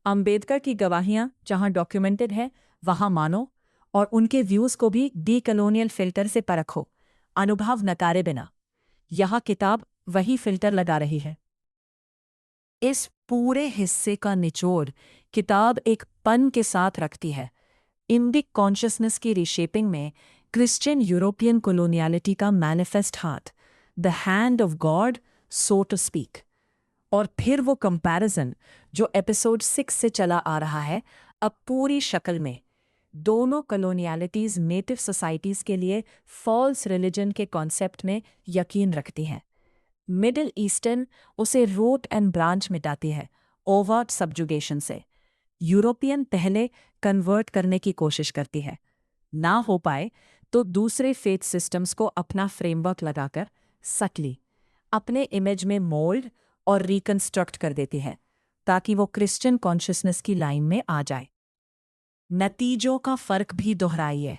अंबेडकर की गवाहियाँ जहाँ डॉक्यूमेंटेड है वहाँ मानो और उनके व्यूज़ को भी डी कलोनियल फिल्टर से परखो, अनुभव नकारे बिना। यहाँ किताब वही फिल्टर लगा रही है। इस पूरे हिस्से का निचोड़ किताब एक पन के साथ रखती है। इंडिक कॉन्शियसनेस की रीशेपिंग में क्रिश्चियन यूरोपियन कोलोनियलिटी का मैनिफेस्ट हाथ, the hand of God so to speak. और फिर वो कंपैरिजन जो एपिसोड 6 से चला आ रहा है, अब पूरी शक्ल में दोनों कलोनियलिटीज़ नेटिव सोसाइटीज़ के लिए फॉल्स रिलीजन के कॉन्सेप्ट में यकीन रखती हैं। मिडिल ईस्टर्न उसे रूट एंड ब्रांच मिटाती है ओवर्ट सब्जुगेशन से। यूरोपियन पहले कन्वर्ट करने की कोशिश करती है, ना हो पाए तो दूसरे फेथ सिस्टम्स को अपना फ्रेमवर्क लगाकर सटली अपने इमेज में मोल्ड और रिकंस्ट्रक्ट कर देती है ताकि वो क्रिश्चियन कॉन्शियसनेस की लाइन में आ जाए। नतीजों का फर्क भी दोहराइए।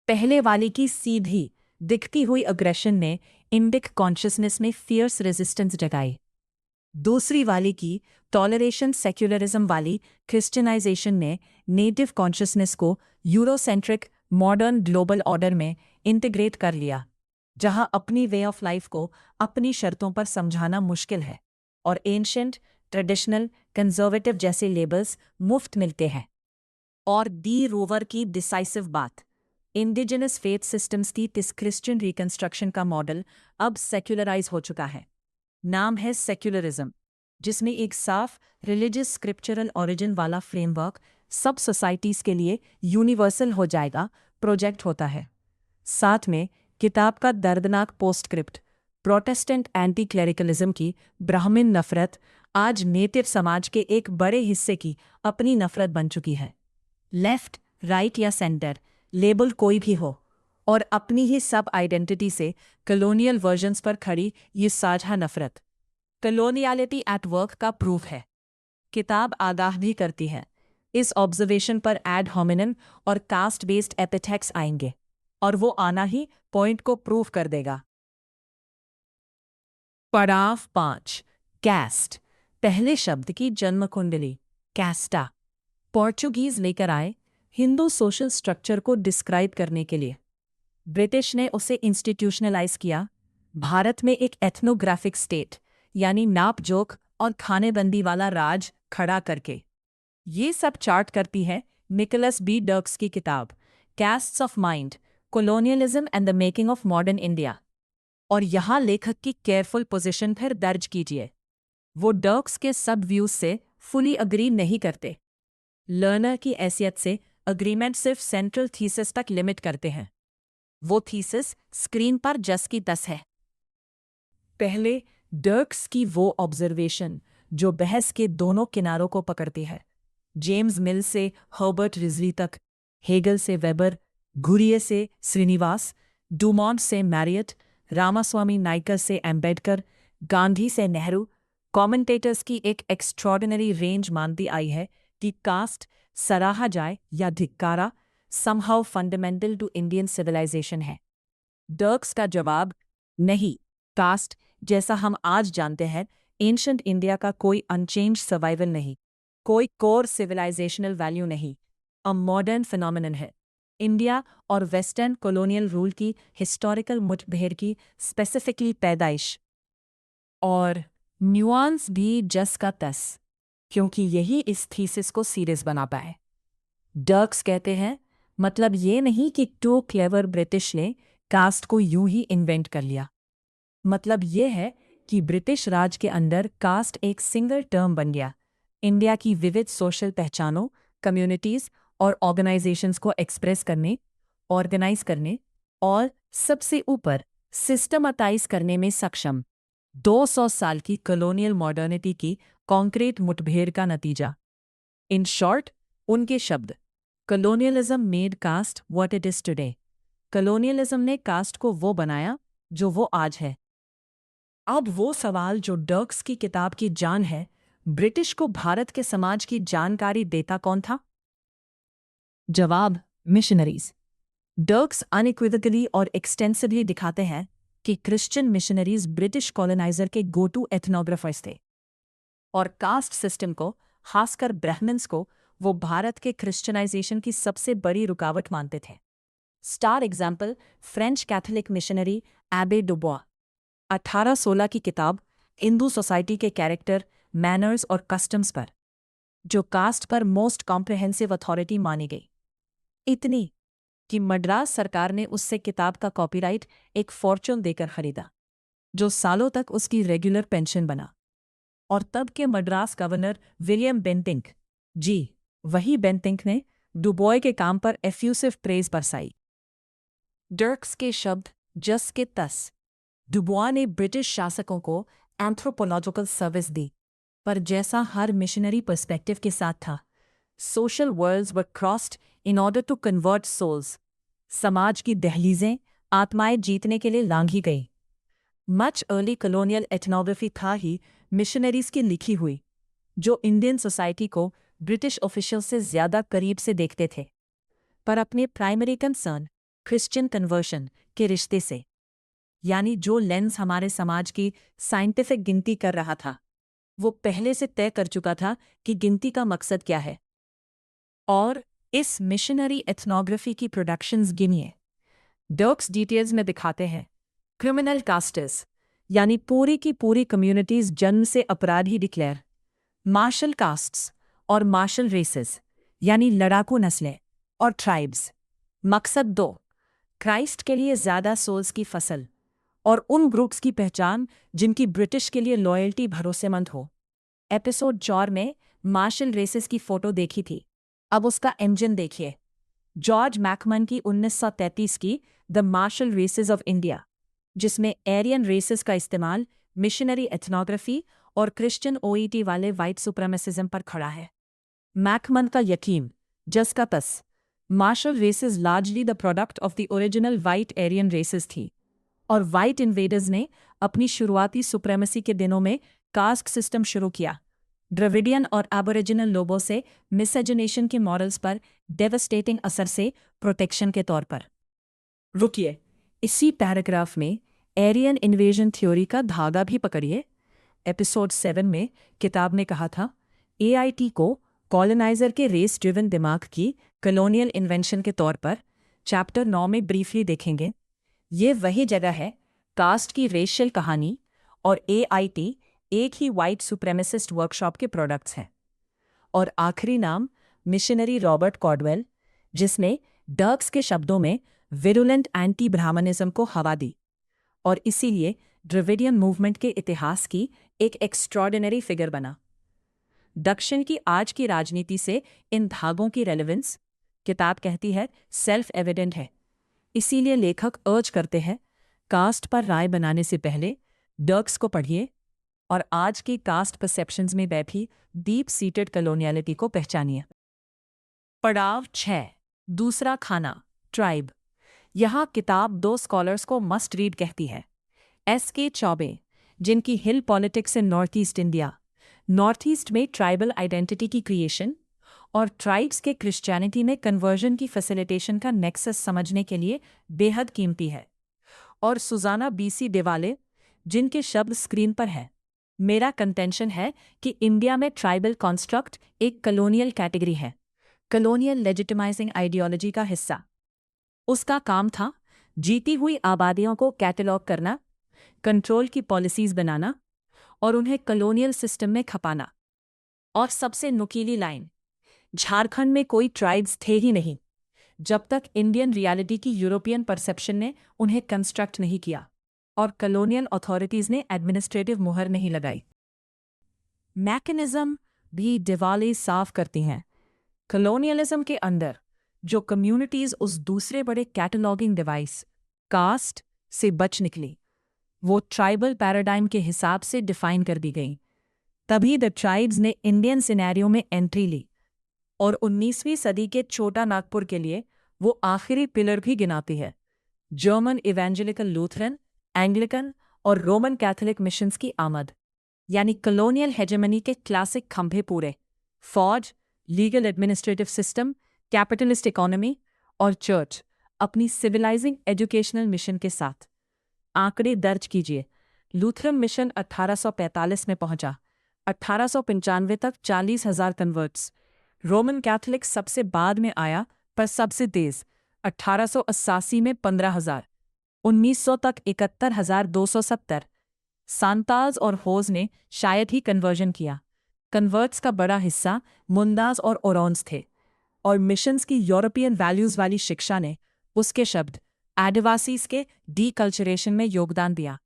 पहले वाली की सीधी दिखती हुई अग्रेशन ने इंडिक कॉन्शियसनेस में फियर्स रेजिस्टेंस जगाई। दूसरी वाली की टॉलरेशन सेक्युलरिज्म वाली क्रिश्चियनाइजेशन ने नेटिव कॉन्शियसनेस को यूरोसेंट्रिक मॉडर्न ग्लोबल ऑर्डर में इंटीग्रेट कर लिया, जहां अपनी वे ऑफ लाइफ को अपनी शर्तों पर समझाना मुश्किल है और एंशिएंट, ट्रेडिशनल, कंजर्वेटिव जैसे लेबल्स मुफ्त मिलते हैं। और डी रोवर की डिसाइसिव बात, इंडिजिनस फेथ सिस्टम्स की इस क्रिश्चियन रिकंस्ट्रक्शन का मॉडल अब सेक्युलराइज हो चुका है। नाम है सेक्युलरिज्म, जिसमें एक साफ रिलीजियस स्क्रिप्चरल ओरिजिन वाला फ्रेमवर्क सब सोसाइटीज़ के लिए यूनिवर्सल हो जाएगा प्रोजेक्ट होता है। साथ में किताब का दर्दनाक पोस्टस्क्रिप्ट, प्रोटेस्टेंट एंटी क्लेरिकलिज्म की ब्राह्मण नफरत आज नेटिव समाज के एक बड़े हिस्से की अपनी नफरत बन चुकी है। लेफ्ट, राइट या सेंटर, लेबल कोई भी हो, और अपनी ही सब आइडेंटिटी से कलोनियल वर्जन्स पर खड़ी ये साझा नफरत कलोनियलिटी एट वर्क का प्रूफ है। किताब आगाह भी करती है, इस ऑब्जर्वेशन पर एड होमिनिन और कास्ट बेस्ड एपिथेट्स आएंगे, और वो आना ही पॉइंट को प्रूव कर देगा। पड़ाव 5, कैस्ट। पहले शब्द की जन्म कुंडली कैस्टा पोर्चुगीज लेकर आए हिंदू सोशल स्ट्रक्चर को डिस्क्राइब करने के लिए। ब्रिटिश ने उसे इंस्टीट्यूशनलाइज किया, भारत में एक एथनोग्राफिक स्टेट यानी नाप जोख और खानेबंदी वाला राज खड़ा करके। ये सब चार्ट करती है निकोलस बी डर्क्स की किताब castes of mind, colonialism and the making of modern India. और यहाँ लेखक की केयरफुल पोजीशन फिर दर्ज कीजिए। वो डर्क्स के सब व्यूज से फुली अग्री नहीं करते। लर्नर की हैसियत से अग्रीमेंट सिर्फ सेंट्रल थीसिस तक लिमिट करते हैं। वो थीसिस स्क्रीन पर जस की तस है। पहले डर्क्स की वो ऑब्जर्वेशन जो बहस के दोनों किनारों को पकड़ती है, जेम्स मिल से हर्बर्ट रिजली तक, हेगल से वेबर, घुरिये से श्रीनिवास, डुमॉन्ट से मैरियट, रामास्वामी नायकर से एम्बेडकर, गांधी से नेहरू। कमेंटेटर्स की एक एक्स्ट्रॉर्डिनरी रेंज मानती आई है कि कास्ट सराहा जाए या धिक्कारा somehow fundamental to Indian civilisation है। डर्क्स का जवाब नहीं, कास्ट जैसा हम आज जानते हैं एंशंट इंडिया का कोई अनचेंज सर्वाइवल नहीं, कोई कोर सिविलाइजेशनल वैल्यू नहीं, अ मॉडर्न फिनोमिनन है। इंडिया और वेस्टर्न कॉलोनियल रूल की हिस्टोरिकल मुठभेड़ की स्पेसिफिकली पैदाइश। और न्यूआंस भी जस का तस, क्योंकि यही इस थीसिस को सीरियस बना पाए। डर्क्स कहते हैं मतलब ये नहीं कि टू क्लेवर ब्रिटिश ने कास्ट को यूं ही इन्वेंट कर लिया। मतलब ये है कि ब्रिटिश राज के अंदर कास्ट एक सिंगल टर्म बन गया, इंडिया की विविध सोशल पहचानों, कम्युनिटीज और ऑर्गेनाइजेशंस को एक्सप्रेस करने, ऑर्गेनाइज करने और सबसे ऊपर सिस्टमटाइज करने में सक्षम। 200 साल की कॉलोनियल मॉडर्निटी की कॉन्क्रीट मुठभेड़ का नतीजा। इन शॉर्ट, उनके शब्द, colonialism made caste what it is today. Colonialism ने कास्ट को वो बनाया जो वो आज है। अब वो सवाल जो डर्क्स की किताब की जान है, ब्रिटिश को भारत के समाज की जानकारी देता कौन था? जवाब, मिशनरीज। डर्क्स अनइक्विवोकली और एक्सटेंसिवली दिखाते हैं कि क्रिश्चियन मिशनरीज ब्रिटिश कॉलोनाइजर के गो टू एथनोग्राफर्स थे, और कास्ट सिस्टम को, खासकर ब्राह्मण्स को, वो भारत के क्रिश्चियनाइजेशन की सबसे बड़ी रुकावट मानते थे। Star example French Catholic missionary एबे डुबोis। 1816 की किताब हिंदू सोसाइटी के कैरेक्टर, मैनर्स और कस्टम्स पर, जो कास्ट पर मोस्ट कॉम्प्रिहेंसिव अथॉरिटी मानी गई। इतनी कि मद्रास सरकार ने उससे किताब का कॉपीराइट एक फॉर्चून देकर खरीदा, जो सालों तक उसकी रेगुलर पेंशन बना। और तब के मद्रास गवर्नर विलियम बेंटिंक, जी वही बेंटिंक, ने डुबोis के काम पर एफ्यूसिव प्रेज बरसाई। डर्क्स के शब्द जस के तस। डुबोis ने ब्रिटिश शासकों को एंथ्रोपोलॉजिकल सर्विस दी, पर जैसा हर मिशनरी पर्सपेक्टिव के साथ था, social worlds were crossed in order to convert souls. समाज की दहलीजें आत्माएं जीतने के लिए लांघी गई। मच अर्ली कॉलोनियल एथनोग्राफी था ही मिशनरीज की लिखी हुई, जो इंडियन सोसाइटी को ब्रिटिश ऑफिशियल से ज्यादा करीब से देखते थे, पर अपने प्राइमरी कंसर्न क्रिश्चियन कन्वर्शन के रिश्ते से। यानी जो लेंस हमारे समाज की साइंटिफिक गिनती कर रहा था, वो पहले से तय कर चुका था कि गिनती का मकसद क्या है। और इस मिशनरी एथनोग्राफी की प्रोडक्शंस गिनिए। डर्क्स डिटेल्स में दिखाते हैं क्रिमिनल कास्टर्स, यानी पूरी की पूरी कम्युनिटीज जन्म से अपराधी डिक्लेयर, मार्शल कास्ट्स और मार्शल रेसेस, यानी लड़ाकू नस्लें और ट्राइब्स। मकसद 2, क्राइस्ट के लिए ज़्यादा सोल्स की फसल, और उन ग्रुप्स की पहचान जिनकी ब्रिटिश के लिए लॉयल्टी भरोसेमंद हो। एपिसोड 4 में मार्शल रेसेस की फोटो देखी थी, अब उसका इंजन देखिए। जॉर्ज मैकमन की 1933 की the martial races of India, जिसमें एरियन रेसेस का इस्तेमाल मिशनरी एथनोग्राफी और क्रिश्चियन ओईटी वाले वाइट सुप्रेमेसिज्म पर खड़ा है। मैकमन का यकीन, जस का तस, martial races largely the product of the original white Aryan races थी, और वाइट इन्वेडर्स ने अपनी शुरुआती सुप्रेमेसी के दिनों में कास्ट सिस्टम शुरू किया। द्रविडियन और एबोरिजिनल लोगों से मिसएजनेशन के मॉरल्स पर डेवस्टेटिंग असर से प्रोटेक्शन के तौर पर। रुकिए, इसी पैराग्राफ में एरियन इन्वेजन थ्योरी का धागा भी पकड़िए। एपिसोड 7 में किताब ने कहा था एआईटी को कॉलोनाइजर के रेस ड्रिवन दिमाग की कॉलोनियल इन्वेंशन के तौर पर। चैप्टर 9 में ब्रीफली देखेंगे। ये वही जगह है कास्ट की रेशियल कहानी और एआईटी एक ही वाइट सुप्रेमेसिस्ट वर्कशॉप के प्रोडक्ट्स हैं। और आखिरी नाम मिशनरी रॉबर्ट कॉर्डवेल, जिसने डर्क्स के शब्दों में विरुलेंट एंटी ब्राह्मणिज्म को हवा दी और इसीलिए द्रविडियन मूवमेंट के इतिहास की एक एक्स्ट्रॉर्डिनरी फिगर बना। दक्षिण की आज की राजनीति से इन धागों की रेलेवेंस, किताब कहती है, सेल्फ एविडेंट है। इसीलिए लेखक अर्ज करते हैं कास्ट पर राय बनाने से पहले डर्क्स को पढ़िए और आज की कास्ट परसेप्शंस में बैठी डीप सीटेड कॉलोनियलिटी को पहचानिए। पड़ाव 6, दूसरा खाना, ट्राइब। यहाँ किताब 2 स्कॉलर्स को मस्ट रीड कहती है। एस.के. चौबे, जिनकी hill politics in north east India, north east में ट्राइबल आइडेंटिटी की क्रिएशन और ट्राइब्स के क्रिश्चियनिटी में कन्वर्जन की फैसिलिटेशन का नेक्सस समझने के लिए बेहद कीमती है। और सुजाना B.C. देवाले, जिनके शब्द स्क्रीन पर हैं। मेरा कंटेंशन है कि इंडिया में ट्राइबल कॉन्स्ट्रक्ट एक कॉलोनियल कैटेगरी है, कॉलोनियल लेजिटिमाइजिंग आइडियोलॉजी का हिस्सा। उसका काम था जीती हुई आबादियों को कैटलॉग करना, कंट्रोल की पॉलिसीज बनाना और उन्हें कॉलोनियल सिस्टम में खपाना। और सबसे नुकीली लाइन, झारखंड में कोई ट्राइब्स थे ही नहीं जब तक इंडियन रियलिटी की यूरोपियन परसेप्शन ने उन्हें कंस्ट्रक्ट नहीं किया और कॉलोनियल अथॉरिटीज ने एडमिनिस्ट्रेटिव मुहर नहीं लगाई। मैकेनिज्म भी दिवाली साफ करती हैं। कॉलोनियलिज्म के अंदर जो कम्युनिटीज उस दूसरे बड़े कैटलॉगिंग डिवाइस कास्ट से बच निकली, वो ट्राइबल पैराडाइम के हिसाब से डिफाइन कर दी गई। तभी द ट्राइब्स ने इंडियन सिनेरियो में एंट्री ली और 19वीं सदी के छोटा नागपुर के लिए वो आखिरी पिलर भी गिनाती है। जर्मन इवेंजेलिकल लूथरन, एंग्लिकन और रोमन कैथोलिक मिशंस की आमद, यानी कॉलोनियल हेजेमनी के क्लासिक खंभे पूरे। फौज, legal administrative system, capitalist economy और चर्च अपनी सिविलाइजिंग एजुकेशनल मिशन के साथ। आंकड़े दर्ज कीजिए। लूथरन मिशन 1845 में पहुंचा, 1895 तक 40,000 कन्वर्ट्स। रोमन कैथोलिक सबसे बाद में आया पर सबसे तेज, 1888 में 15,000, 1900 तक 71,270। सांताल्स और होज ने शायद ही कन्वर्जन किया। कन्वर्ट्स का बड़ा हिस्सा मुंदाज और ओरोन्स थे और मिशंस की यूरोपियन वैल्यूज वाली शिक्षा ने, उसके शब्द, आदिवासीज के डीकल्चरेशन में योगदान दिया।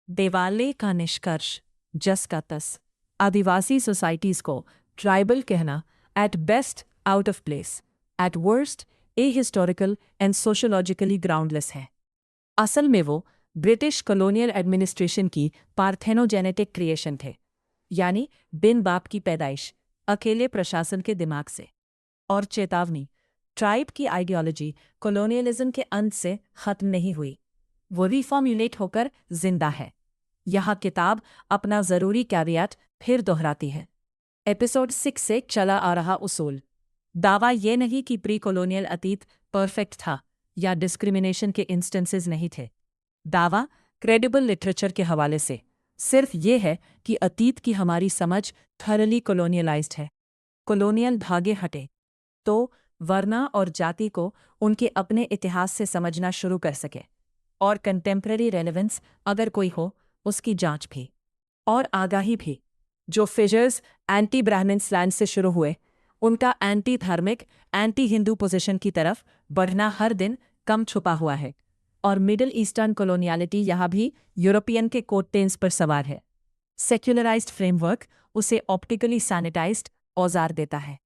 देवाले का निष्कर्ष, जस का तस, आदिवासी सोसाइटीज को ट्राइबल कहना at best out of place, at worst ahistorical and sociologically groundless है। असल में वो ब्रिटिश कॉलोनियल एडमिनिस्ट्रेशन की पार्थेनोजेनेटिक क्रिएशन थे, यानी बिन बाप की पैदाइश, अकेले प्रशासन के दिमाग से। और चेतावनी, ट्राइब की आइडियोलॉजी कॉलोनियलिज्म के अंत से खत्म नहीं हुई, वो रिफॉर्म्युलेट होकर जिंदा है। यहाँ किताब अपना ज़रूरी कैवियट फिर दोहराती है। एपिसोड 6 से चला आ रहा उसूल। दावा ये नहीं कि प्री कॉलोनियल अतीत परफेक्ट था या डिस्क्रिमिनेशन के इंस्टेंसेस नहीं थे। दावा क्रेडिबल लिटरेचर के हवाले से सिर्फ ये है कि अतीत की हमारी समझ थरली कॉलोनियलाइज्ड है। कॉलोनियल धागे हटे तो वर्ना और जाति को उनके अपने इतिहास से समझना शुरू कर सके, और कंटेम्प्रेरी रेलेवेंस अगर कोई हो, उसकी जांच भी और आगाही भी। जो फिजर्स एंटी ब्राह्मण्स लैंड से शुरू हुए, उनका एंटी धार्मिक, एंटी हिंदू पोजीशन की तरफ बढ़ना हर दिन कम छुपा हुआ है। और मिडिल ईस्टर्न कॉलोनियलिटी यहाँ भी यूरोपियन के कोटेन्स पर सवार है। सेक्युलराइज्ड फ्रेमवर्क उसे ऑप्टिकली सैनिटाइज्ड औजार देता है।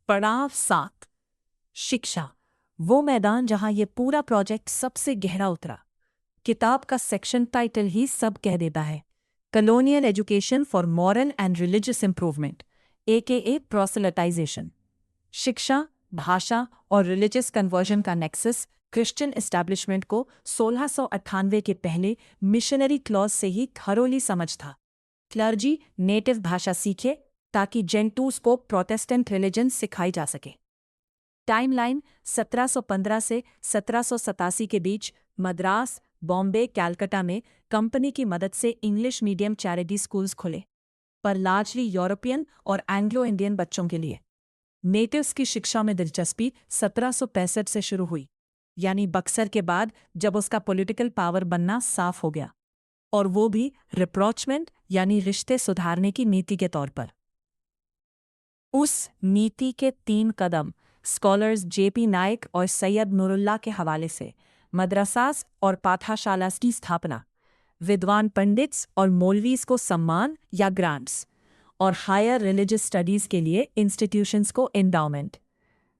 पड़ाव 7, शिक्षा, वो मैदान जहां ये पूरा प्रोजेक्ट सबसे गहरा उतरा। किताब का सेक्शन टाइटल ही सब कह देता है, colonial education for moral and religious improvement, AKA प्रोसेलेटाइजेशन। शिक्षा, भाषा और रिलीजियस कन्वर्जन का नेक्सस क्रिश्चियन एस्टैब्लिशमेंट को 1698 के पहले मिशनरी क्लॉज से ही थरोली समझ था। क्लर्जी नेटिव भाषा सीखे ताकि जेंटूस को प्रोटेस्टेंट रिलीजन सिखाई जा सके। टाइमलाइन 1715 से 1787 के बीच मद्रास, बॉम्बे, कैलकाटा में कंपनी की मदद से इंग्लिश मीडियम चैरिटी स्कूल्स खुले, पर लार्जली यूरोपियन और एंग्लो इंडियन बच्चों के लिए। नेटिव्स की शिक्षा में दिलचस्पी 1765 से शुरू हुई, यानी बक्सर के बाद, जब उसका पॉलिटिकल पावर बनना साफ हो गया, और वो भी रिप्रोचमेंट यानी रिश्ते सुधारने की नीति के तौर पर। उस नीति के 3 कदम स्कॉलर्स जेपी नायक और सैयद नूरुल्लाह के हवाले से मदरसास और पाठशालास की स्थापना, विद्वान पंडित्स और मौलवीज को सम्मान या ग्रांट्स, और हायर रिलीजियस स्टडीज के लिए इंस्टीट्यूशंस को एंडाउमेंट।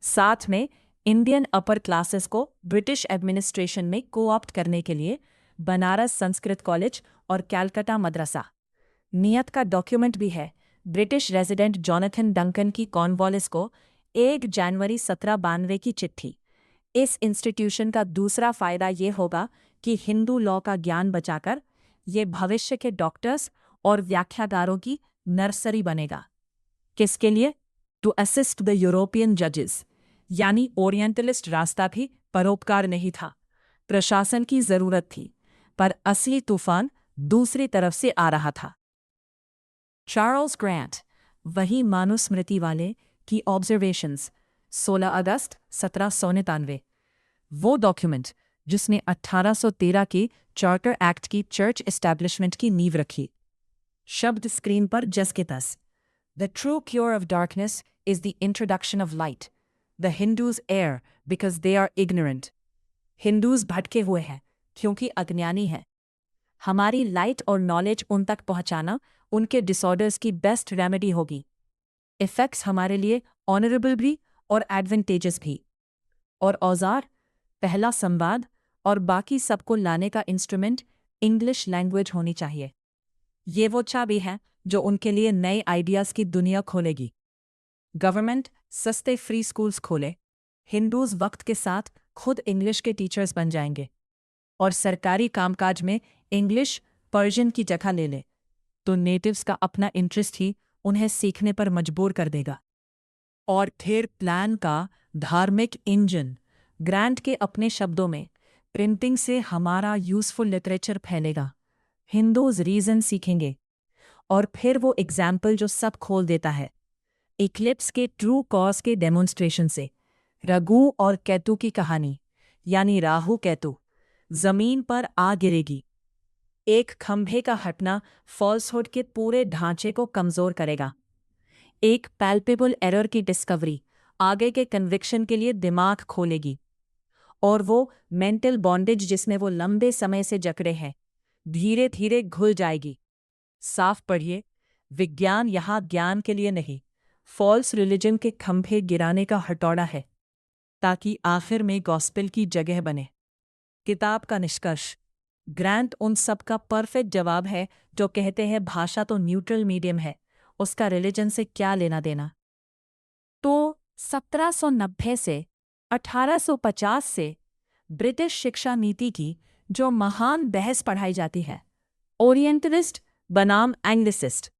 साथ में इंडियन अपर क्लासेस को ब्रिटिश एडमिनिस्ट्रेशन में कोऑप्ट करने के लिए बनारस संस्कृत कॉलेज और कैलकाटा मदरसा। नियत का डॉक्यूमेंट भी है। ब्रिटिश रेजिडेंट जॉनथन डंकन की कॉर्नवालिस को 1 जनवरी 1792 की चिट्ठी। इस इंस्टीट्यूशन का दूसरा फायदा ये होगा कि हिंदू लॉ का ज्ञान बचाकर ये भविष्य के डॉक्टर्स और व्याख्याकारों की नर्सरी बनेगा। किसके लिए? टू असिस्ट द यूरोपियन जजेस, यानी ओरिएंटलिस्ट रास्ता भी परोपकार नहीं था, प्रशासन की जरूरत थी, पर असली तूफान दूसरी तरफ से आ रहा था। चार्ल्स ग्रांट, वही मानुस्मृति वाले की ऑब्जर्वेशंस, 16 अगस्त 1799, वो डॉक्यूमेंट जिसने 1813 के चार्टर एक्ट की चर्च एस्टैब्लिशमेंट की नींव रखी। शब्द स्क्रीन पर जस के तस। The true cure of darkness is the introduction of light. The Hindus err because they are ignorant. Hindus भटके हुए हैं क्योंकि अज्ञानी हैं। हमारी लाइट और नॉलेज उन तक पहुंचाना उनके डिसऑर्डर्स की बेस्ट रेमेडी होगी। इफेक्ट्स हमारे लिए ऑनरेबल भी और एडवांटेजेस भी। और औजार, पहला संवाद और बाकी सबको लाने का इंस्ट्रूमेंट इंग्लिश लैंग्वेज होनी चाहिए। ये वो चाबी है जो उनके लिए नए आइडियाज की दुनिया खोलेगी। गवर्नमेंट सस्ते फ्री स्कूल्स खोले, हिंदूज वक्त के साथ खुद इंग्लिश के टीचर्स बन जाएंगे, और सरकारी कामकाज में इंग्लिश पर्शियन की जगह ले ले, तो नेटिव्स का अपना इंटरेस्ट ही उन्हें सीखने पर मजबूर कर देगा। और फिर प्लान का धार्मिक इंजन, ग्रांट के अपने शब्दों में, प्रिंटिंग से हमारा यूजफुल लिटरेचर फैलेगा, हिंदूज रीजन सीखेंगे, और फिर वो एग्जाम्पल जो सब खोल देता है, इक्लिप्स के ट्रू कॉज के डेमोन्स्ट्रेशन से, रघु और केतु की कहानी, यानी राहु केतु जमीन पर आ गिरेगी। एक खंभे का हटना फॉल्सहुड के पूरे ढांचे को कमजोर करेगा। एक पैल्पेबल एरर की डिस्कवरी आगे के कन्विक्शन के लिए दिमाग खोलेगी, और वो मेंटल बॉन्डेज जिसमें वो लंबे समय से जकड़े हैं, धीरे धीरे घुल जाएगी। साफ पढ़िए, विज्ञान यहाँ ज्ञान के लिए नहीं, फॉल्स रिलीजन के खंभे गिराने का हथौड़ा है, ताकि आखिर में गॉस्पेल की जगह बने। किताब का निष्कर्ष, ग्रांट उन सब का परफेक्ट जवाब है जो कहते हैं भाषा तो न्यूट्रल मीडियम है, उसका रिलीजन से क्या लेना देना। तो 1790 से 1850 से ब्रिटिश शिक्षा नीति की जो महान बहस पढ़ाई जाती है, ओरिएंटलिस्ट बनाम एंग्लिसिस्ट,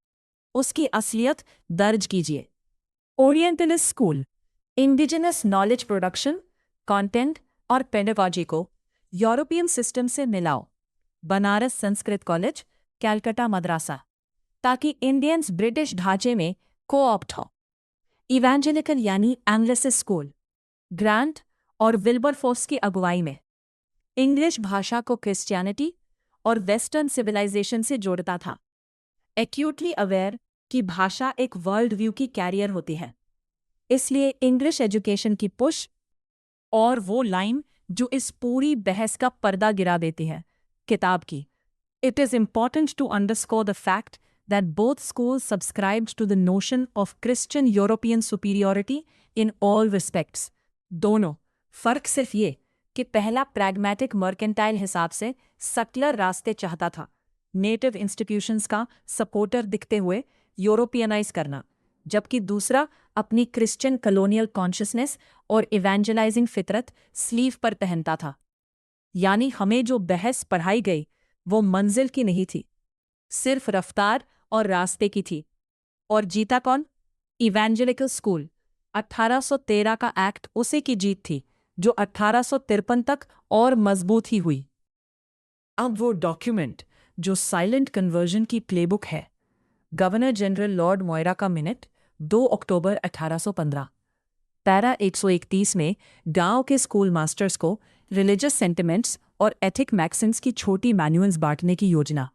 उसकी असलियत दर्ज कीजिए। Orientalist school indigenous knowledge production, content और पेडागॉजी को यूरोपियन सिस्टम से मिलाओ। बनारस संस्कृत कॉलेज, कैलकाटा मदरसा, ताकि इंडियंस ब्रिटिश ढांचे में कोऑप्ट हो। इवेंजेलिकल यानी एंग्लिसिस्ट स्कूल, ग्रांट और विल्बरफोर्स की अगुवाई में इंग्लिश भाषा को क्रिश्चियनिटी और वेस्टर्न सिविलाइजेशन से जोड़ता था। एक्यूटली अवेयर कि भाषा एक वर्ल्ड व्यू की कैरियर होती है, इसलिए इंग्लिश एजुकेशन की पुश, और वो लाइन जो इस पूरी बहस का पर्दा गिरा देती है किताब की। It is important to underscore the fact that both schools subscribed to the notion of Christian European superiority in all respects. दोनों, फर्क सिर्फ ये कि पहला प्रैग्मेटिक मर्केंटाइल हिसाब से सेक्युलर रास्ते चाहता था, नेटिव इंस्टीट्यूशंस का सपोर्टर दिखते हुए यूरोपियनाइज करना, जबकि दूसरा अपनी क्रिश्चियन कॉलोनियल कॉन्शियसनेस और इवेंजलाइजिंग फितरत स्लीव पर पहनता था। यानी हमें जो बहस पढ़ाई गई वो मंजिल की नहीं थी, सिर्फ रफ्तार और रास्ते की थी। और जीता कौन? Evangelical school. 1813 का एक्ट उसी की जीत थी जो 1853 तक और मजबूत ही हुई। अब वो डॉक्यूमेंट जो साइलेंट कन्वर्जन की प्लेबुक है, गवर्नर जनरल लॉर्ड मोयरा का मिनट 2 अक्टूबर 1815। पैरा 131 में गांव के स्कूल मास्टर्स को रिलीजियस सेंटिमेंट्स और एथिक मैक्सिम्स की छोटी मैनुअल्स बांटने की योजना,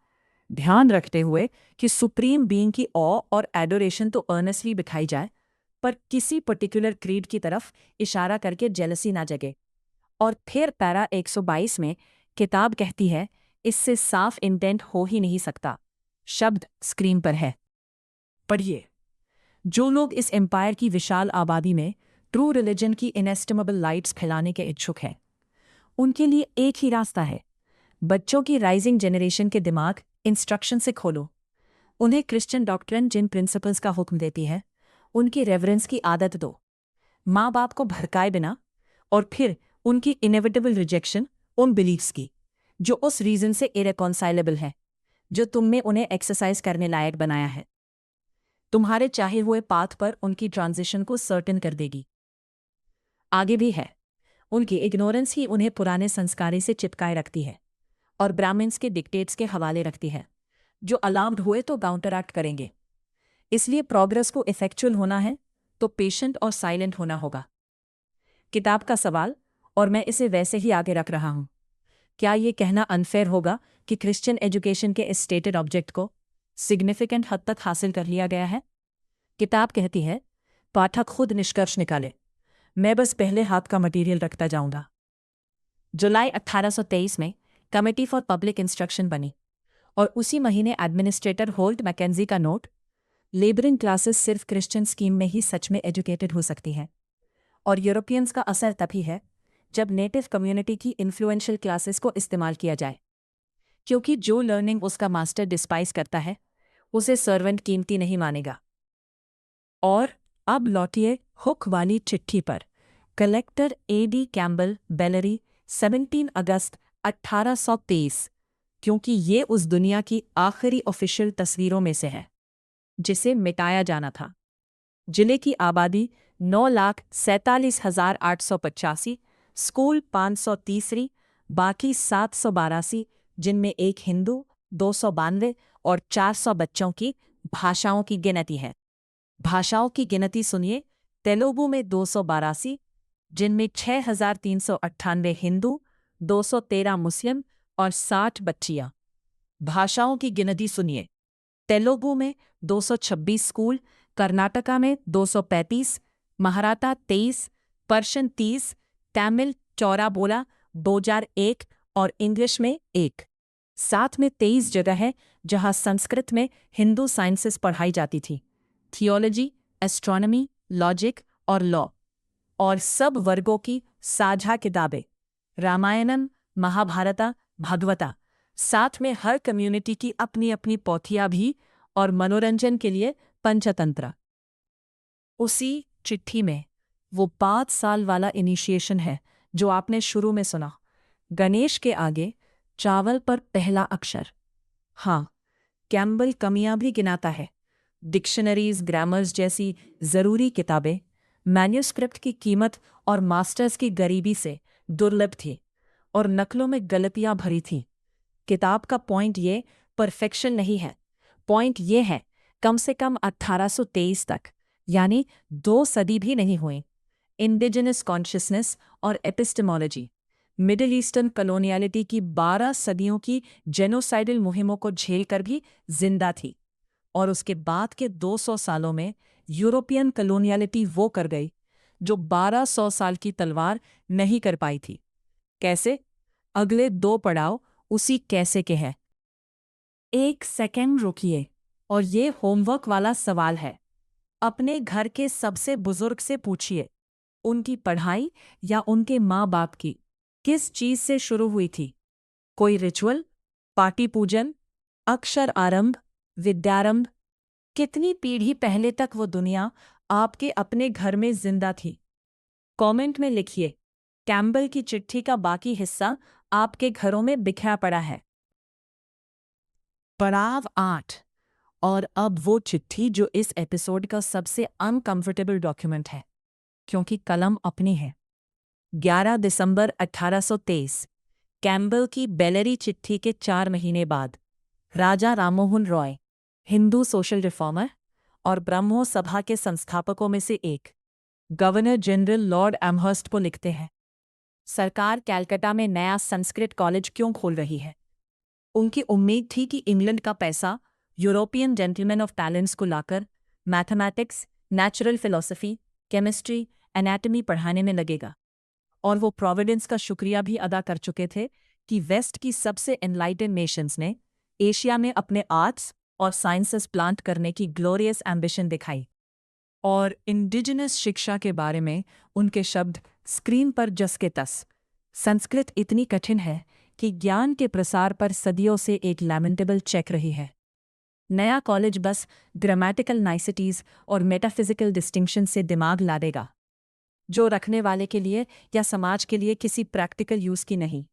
ध्यान रखते हुए कि सुप्रीम बीइंग की ऑ और एडोरेशन तो अर्नेस्टली दिखाई जाए, पर किसी पर्टिकुलर क्रीड की तरफ इशारा करके जेलसी ना जगे। और फिर पैरा 122 में किताब कहती है, इससे साफ इंटेंट हो ही नहीं सकता। शब्द स्क्रीन पर है, पढ़िए। जो लोग इस एम्पायर की विशाल आबादी में ट्रू रिलीजन की इनेस्टिमेबल लाइट्स फैलाने के इच्छुक हैं, उनके लिए एक ही रास्ता है। बच्चों की राइजिंग जनरेशन के दिमाग इंस्ट्रक्शन से खोलो। उन्हें क्रिश्चियन डॉक्ट्रिन जिन प्रिंसिपल्स का हुक्म देती है, उनकी रेवरेंस की आदत दो, माँ बाप को भड़काए बिना, और फिर उनकी इनेविटेबल रिजेक्शन उन बिलीफ्स की जो उस रीजन से इरेकॉन्साइलेबल है, जो तुमने उन्हें एक्सरसाइज करने लायक बनाया है, तुम्हारे चाहे हुए पाथ पर उनकी ट्रांजिशन को सर्टेन कर देगी। आगे भी है, उनकी इग्नोरेंस ही उन्हें पुराने संस्कारों से चिपकाए रखती है और ब्राह्मण्स के डिक्टेट्स के हवाले रखती है, जो अलार्म्ड हुए तो काउंटरएक्ट करेंगे। इसलिए प्रोग्रेस को इफेक्चुअल होना है तो पेशेंट और साइलेंट होना होगा। किताब का सवाल, और मैं इसे वैसे ही आगे रख रहा हूं, क्या ये कहना अनफेयर होगा कि क्रिश्चियन एजुकेशन के इस स्टेटेड ऑब्जेक्ट को सिग्निफिकेंट हद तक हासिल कर लिया गया है? किताब कहती है, पाठक खुद निष्कर्ष निकाले, मैं बस पहले हाथ का मटेरियल रखता जाऊंगा। जुलाई 1823 में कमेटी फॉर पब्लिक इंस्ट्रक्शन बनी और उसी महीने एडमिनिस्ट्रेटर होल्ट मैकेंजी का नोट, लेबरिंग क्लासेस सिर्फ क्रिश्चियन स्कीम में ही सच में एजुकेटेड हो सकती हैं, और यूरोपियंस का असर तभी है जब नेटिव कम्युनिटी की इन्फ्लुएंशियल क्लासेस को इस्तेमाल किया जाए, क्योंकि जो लर्निंग उसका मास्टर डिस्पाइस करता है उसे सर्वेंट कीमती नहीं मानेगा। और अब लौटिए हुक वाली चिट्ठी पर। Collector A.D. कैम्बल, बेलरी, 17 अगस्त 1823, क्योंकि ये उस दुनिया की आखिरी ऑफिशियल तस्वीरों में से है जिसे मिटाया जाना था। जिले की आबादी 9,47,885, स्कूल 530, बाकी 782, जिनमें एक हिंदू, 292 और 400 बच्चों की भाषाओं की गिनती है। भाषाओं की गिनती सुनिए, तेलुगु में 282, जिनमें 6,398 हिंदू, 213 मुस्लिम और 60 बच्चियां। भाषाओं की गिनती सुनिए, तेलुगु में 226 स्कूल, कर्नाटका में 235, महाराठा 23, पर्शियन 30, तमिल चौरा बोला 2001 और इंग्लिश में 1। साथ में 23 जगह है जहां संस्कृत में हिंदू साइंसेस पढ़ाई जाती थी, थियोलॉजी, एस्ट्रोनॉमी, लॉजिक और लॉ, और सब वर्गों की साझा किताबें, रामायणम, महाभारता, भागवता, साथ में हर कम्युनिटी की अपनी अपनी पोथियां भी, और मनोरंजन के लिए पंचतंत्र। उसी चिट्ठी में वो 5 साल वाला इनिशिएशन है जो आपने शुरू में सुना, गणेश के आगे चावल पर पहला अक्षर। हाँ, कैम्बल कमियां भी गिनाता है। डिक्शनरीज, ग्रामर्स जैसी ज़रूरी किताबें मैन्यूस्क्रिप्ट की कीमत और मास्टर्स की गरीबी से दुर्लभ थी और नकलों में गलतियां भरी थीं। किताब का पॉइंट ये परफेक्शन नहीं है, पॉइंट ये है कम से कम 1823 तक, यानी 2 सदी भी नहीं हुई, इंडिजिनस कॉन्शियसनेस और एपिस्टेमोलॉजी मिडिल ईस्टर्न कॉलोनियलिटी की 12 सदियों की जेनोसाइडल मुहिमों को झेलकर भी जिंदा थी, और उसके बाद के 200 सालों में यूरोपियन कॉलोनियलिटी वो कर गई जो 1200 साल की तलवार नहीं कर पाई थी। कैसे? अगले 2 पड़ाव उसी कैसे के हैं। एक सेकेंड रुकिए, और ये होमवर्क वाला सवाल है। अपने घर के सबसे बुजुर्ग से पूछिए, उनकी पढ़ाई या उनके माँ बाप की किस चीज से शुरू हुई थी? कोई रिचुअल, पार्टी पूजन, अक्षर आरंभ, विद्यारंभ? कितनी पीढ़ी पहले तक वो दुनिया आपके अपने घर में जिंदा थी? कमेंट में लिखिए। कैम्बल की चिट्ठी का बाकी हिस्सा आपके घरों में बिखरा पड़ा है। पड़ाव 8। और अब वो चिट्ठी जो इस एपिसोड का सबसे अनकंफर्टेबल डॉक्यूमेंट है, क्योंकि कलम अपनी है। 11 दिसंबर 1823, कैम्बल की बेलेरी चिट्ठी के 4 महीने बाद राजा राममोहन रॉय, हिंदू सोशल रिफॉर्मर और ब्रह्मो सभा के संस्थापकों में से एक, गवर्नर जनरल लॉर्ड एमहर्स्ट को लिखते हैं। सरकार कलकत्ता में नया संस्कृत कॉलेज क्यों खोल रही है? उनकी उम्मीद थी कि इंग्लैंड का पैसा यूरोपियन जेंटलमैन ऑफ टैलेंट्स को लाकर mathematics, natural philosophy, chemistry, anatomy पढ़ाने में लगेगा, और वो प्रोविडेंस का शुक्रिया भी अदा कर चुके थे कि वेस्ट की सबसे एनलाइटेड नेशंस ने एशिया में अपने आर्ट्स और साइंसेस प्लांट करने की ग्लोरियस एम्बिशन दिखाई। और इंडिजिनस शिक्षा के बारे में उनके शब्द स्क्रीन पर जस के तस। संस्कृत इतनी कठिन है कि ज्ञान के प्रसार पर सदियों से एक लैमेंटेबल चेक रही है। नया कॉलेज बस ग्रामेटिकल नाइसिटीज और मेटाफिजिकल डिस्टिंक्शन से दिमाग ला देगा, जो रखने वाले के लिए या समाज के लिए किसी प्रैक्टिकल यूज की नहीं।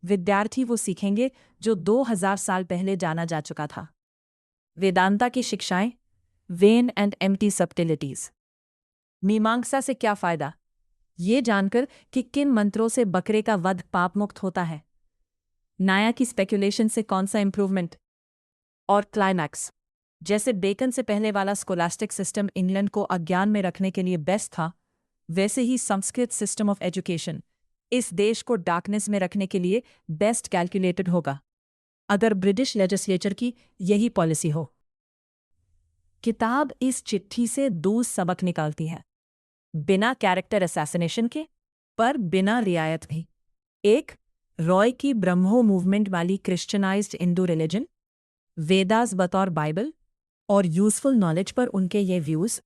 विद्यार्थी वो सीखेंगे जो 2000 साल पहले जाना जा चुका था। वेदांता की शिक्षाएं, वेन एंड एम्प्टी सब्टिलिटीज। मीमांसा से क्या फायदा? ये जानकर कि किन मंत्रों से बकरे का वध पाप मुक्त होता है। नाया की स्पेकुलेशन से कौन सा इंप्रूवमेंट? और क्लाइमैक्स, जैसे बेकन से पहले वाला स्कोलास्टिक सिस्टम इंग्लैंड को अज्ञान में रखने के लिए बेस्ट था, वैसे ही संस्कृत सिस्टम ऑफ एजुकेशन इस देश को डार्कनेस में रखने के लिए बेस्ट कैलकुलेटेड होगा, अगर ब्रिटिश लेजिस्लेचर की यही पॉलिसी हो। किताब इस चिट्ठी से 2 सबक निकालती है, बिना कैरेक्टर असैसिनेशन के, पर बिना रियायत भी। एक, रॉय की ब्रह्मो मूवमेंट वाली क्रिश्चियनाइज्ड हिंदू रिलीजन, वेदास बतौर बाइबल और यूजफुल नॉलेज पर उनके ये व्यूज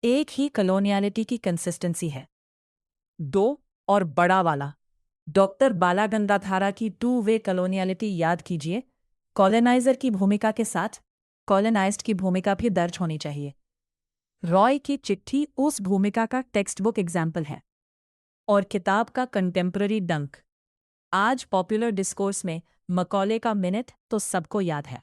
एक ही कॉलोनियलिटी की कंसिस्टेंसी है। 2, और बड़ा वाला, डॉक्टर बालागंगाधारा की 2 वे कॉलोनियलिटी याद कीजिए। कॉलोनाइजर की भूमिका के साथ कॉलोनाइज्ड की भूमिका भी दर्ज होनी चाहिए। रॉय की चिट्ठी उस भूमिका का टेक्स्ट बुक एग्जाम्पल है, और किताब का कंटेम्पररी डंक। आज पॉपुलर डिस्कोर्स में मकौले का मिनट तो सबको याद है,